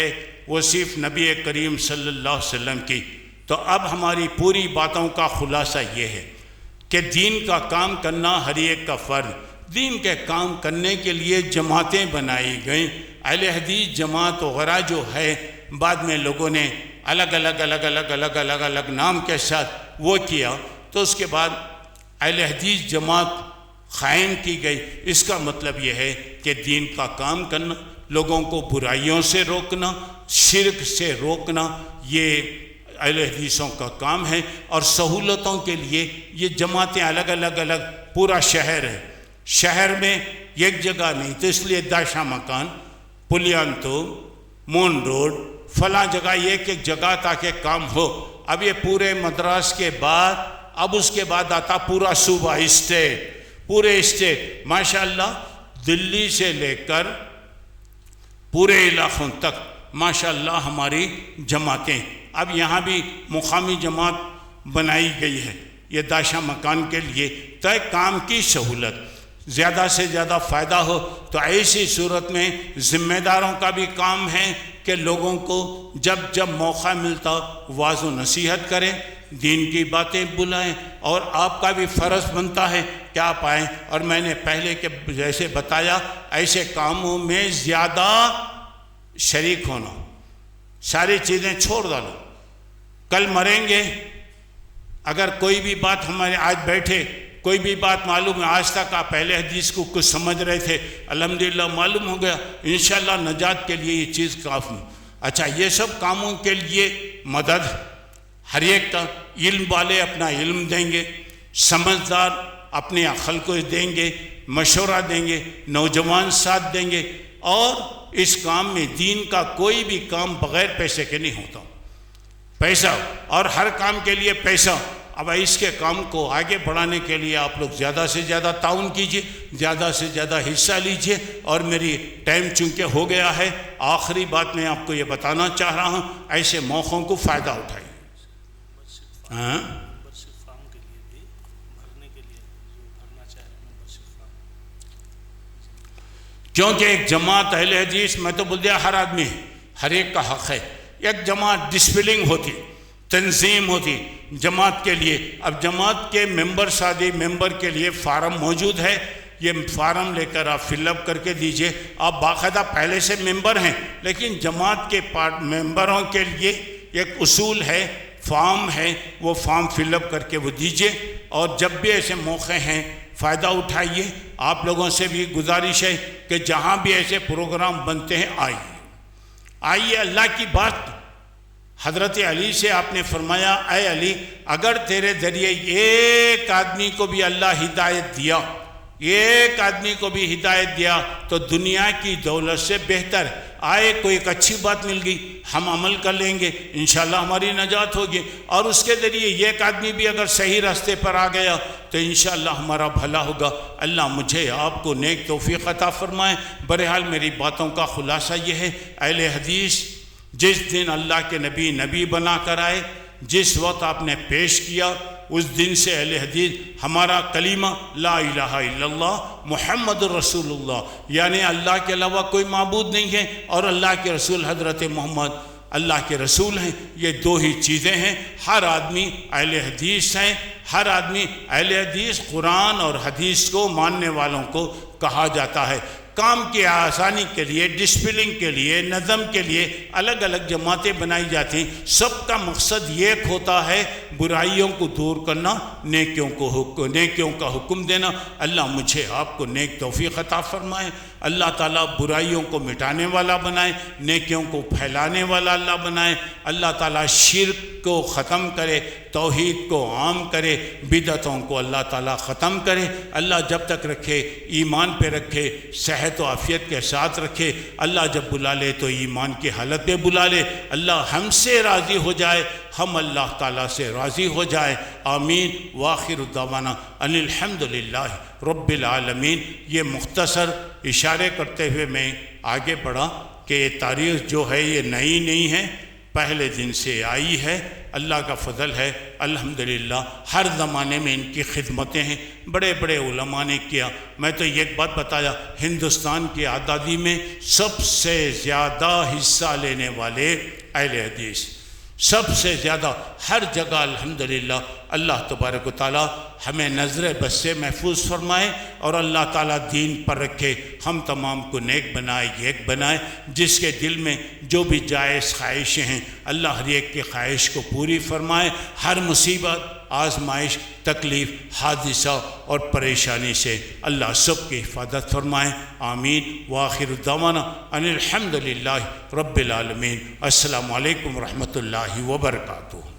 وہ صرف نبی کریم صلی اللہ علیہ وسلم کی۔ تو اب ہماری پوری باتوں کا خلاصہ یہ ہے کہ دین کا کام کرنا ہر ایک کا فرض۔ دین کے کام کرنے کے لیے جماعتیں بنائی گئیں، اہل حدیث جماعت وغیرہ جو ہے بعد میں لوگوں نے الگ الگ نام کے ساتھ وہ کیا، تو اس کے بعد اہل حدیث جماعت قائم کی گئی۔ اس کا مطلب یہ ہے کہ دین کا کام کرنا، لوگوں کو برائیوں سے روکنا، شرک سے روکنا، یہ اہل حدیثوں کا کام ہے۔ اور سہولتوں کے لیے یہ جماعتیں الگ الگ پورا شہر ہے، شہر میں ایک جگہ نہیں، تو اس لیے داشا مکان، پلیانتو، مون روڈ، فلاں جگہ، ایک جگہ تاکہ کام ہو۔ اب یہ پورے مدراس کے بعد اب اس کے بعد آتا پورا صوبہ، پورے اسٹیٹ، ماشاءاللہ دلی سے لے کر پورے علاقوں تک ماشاءاللہ ہماری جماعتیں۔ اب یہاں بھی مقامی جماعت بنائی گئی ہے، یہ داشا مکان کے لیے، تو کام کی سہولت۔ زیادہ سے زیادہ فائدہ ہو، تو ایسی صورت میں ذمہ داروں کا بھی کام ہے کہ لوگوں کو جب جب موقع ملتا واعظ و نصیحت کریں، دین کی باتیں بلائیں، اور آپ کا بھی فرض بنتا ہے کہ آپ آئیں۔ اور میں نے پہلے کے جیسے بتایا، ایسے کاموں میں زیادہ شریک ہونا، ساری چیزیں چھوڑ ڈالو۔ کل مریں گے، اگر کوئی بھی بات ہمارے آج بیٹھے کوئی بھی بات معلوم ہے، آج تک آپ پہلے حدیث کو کچھ سمجھ رہے تھے، الحمدللہ معلوم ہو گیا، انشاءاللہ نجات کے لیے یہ چیز کافی۔ اچھا، یہ سب کاموں کے لیے مدد ہر ایک کا، علم والے اپنا علم دیں گے، سمجھدار اپنے عقل کو دیں گے، مشورہ دیں گے، نوجوان ساتھ دیں گے، اور اس کام میں دین کا کوئی بھی کام بغیر پیسے کے نہیں ہوتا۔ پیسہ، اور ہر کام کے لیے پیسہ۔ اب اس کے کام کو آگے بڑھانے کے لیے آپ لوگ زیادہ سے زیادہ تعاون کیجئے، زیادہ سے زیادہ حصہ لیجئے۔ اور میری ٹائم چونکہ ہو گیا ہے، آخری بات میں آپ کو یہ بتانا چاہ رہا ہوں، ایسے موقعوں کو فائدہ اٹھائیے۔ کیونکہ ایک جماعت اہل حدیث، میں تو بول دیا ہر آدمی ہے، ہر ایک کا حق ہے۔ ایک جماعت ڈسپلنگ ہوتی، تنظیم ہوتی جماعت کے لیے۔ اب جماعت کے ممبر شادی ممبر کے لیے فارم موجود ہے، یہ فارم لے کر آپ فل اپ کر کے دیجئے۔ آپ باقاعدہ پہلے سے ممبر ہیں، لیکن جماعت کے ممبروں کے لیے ایک اصول ہے، فارم ہے، وہ فارم فل اپ کر کے وہ دیجئے۔ اور جب بھی ایسے موقع ہیں فائدہ اٹھائیے۔ آپ لوگوں سے بھی گزارش ہے کہ جہاں بھی ایسے پروگرام بنتے ہیں آئیے۔ اللہ کی بات حضرت علی سے آپ نے فرمایا، اے علی، اگر تیرے ذریعے ایک آدمی کو بھی اللہ ہدایت دیا، ایک آدمی کو بھی ہدایت دیا تو دنیا کی دولت سے بہتر آئے۔ کوئی ایک اچھی بات مل گئی، ہم عمل کر لیں گے، انشاءاللہ ہماری نجات ہوگی۔ اور اس کے ذریعے ایک آدمی بھی اگر صحیح راستے پر آ گیا تو انشاءاللہ ہمارا بھلا ہوگا۔ اللہ مجھے آپ کو نیک توفیق عطا فرمائے۔ بہرحال میری باتوں کا خلاصہ یہ ہے، اہل حدیث جس دن اللہ کے نبی بنا کر آئے، جس وقت آپ نے پیش کیا، اس دن سے اہل حدیث ہمارا کلمہ لا الہ الا اللہ محمد الرسول اللہ، یعنی اللہ کے علاوہ کوئی معبود نہیں ہے، اور اللہ کے رسول حضرت محمد اللہ کے رسول ہیں۔ یہ دو ہی چیزیں ہیں۔ ہر آدمی اہل حدیث ہیں، ہر آدمی اہل حدیث قرآن اور حدیث کو ماننے والوں کو کہا جاتا ہے۔ کام کی آسانی کے لیے، ڈسپلن کے لیے، نظم کے لیے الگ الگ جماعتیں بنائی جاتی ہیں۔ سب کا مقصد ایک ہوتا ہے، برائیوں کو دور کرنا، نیکیوں کا حکم دینا۔ اللہ مجھے آپ کو نیک توفیق عطا فرمائے۔ اللہ تعالیٰ برائیوں کو مٹانے والا بنائے، نیکیوں کو پھیلانے والا اللہ بنائے۔ اللہ تعالیٰ شرک کو ختم کرے، توحید کو عام کرے، بدعتوں کو اللہ تعالیٰ ختم کرے۔ اللہ جب تک رکھے ایمان پہ رکھے، صحت و عافیت کے ساتھ رکھے۔ اللہ جب بلا لے تو ایمان کی حالت میں بلا لے۔ اللہ ہم سے راضی ہو جائے، ہم اللہ تعالیٰ سے راضی ہو جائے۔ آمین۔ وآخر دعوانا ان الحمدللہ رب العالمین۔ یہ مختصر اشارے کرتے ہوئے میں آگے بڑھا کہ یہ تاریخ جو ہے یہ نئی نہیں ہے، پہلے دن سے آئی ہے۔ اللہ کا فضل ہے الحمدللہ، ہر زمانے میں ان کی خدمتیں ہیں، بڑے بڑے علماء نے کیا۔ میں تو ایک بات بتایا، ہندوستان کی آزادی میں سب سے زیادہ حصہ لینے والے اہل حدیث، سب سے زیادہ ہر جگہ الحمدللہ۔ اللہ تبارک و تعالیٰ ہمیں نظر بد سے محفوظ فرمائے، اور اللہ تعالیٰ دین پر رکھے، ہم تمام کو نیک بنائے، ایک بنائے۔ جس کے دل میں جو بھی جائز خواہشیں ہیں، اللہ ہر ایک کی خواہش کو پوری فرمائے۔ ہر مصیبت، آزمائش، تکلیف، حادثہ اور پریشانی سے اللہ سب کی حفاظت فرمائے۔ آمین۔ وآخر دعوانا ان الحمدللہ رب العالمین۔ السلام علیکم ورحمۃ اللہ وبرکاتہ۔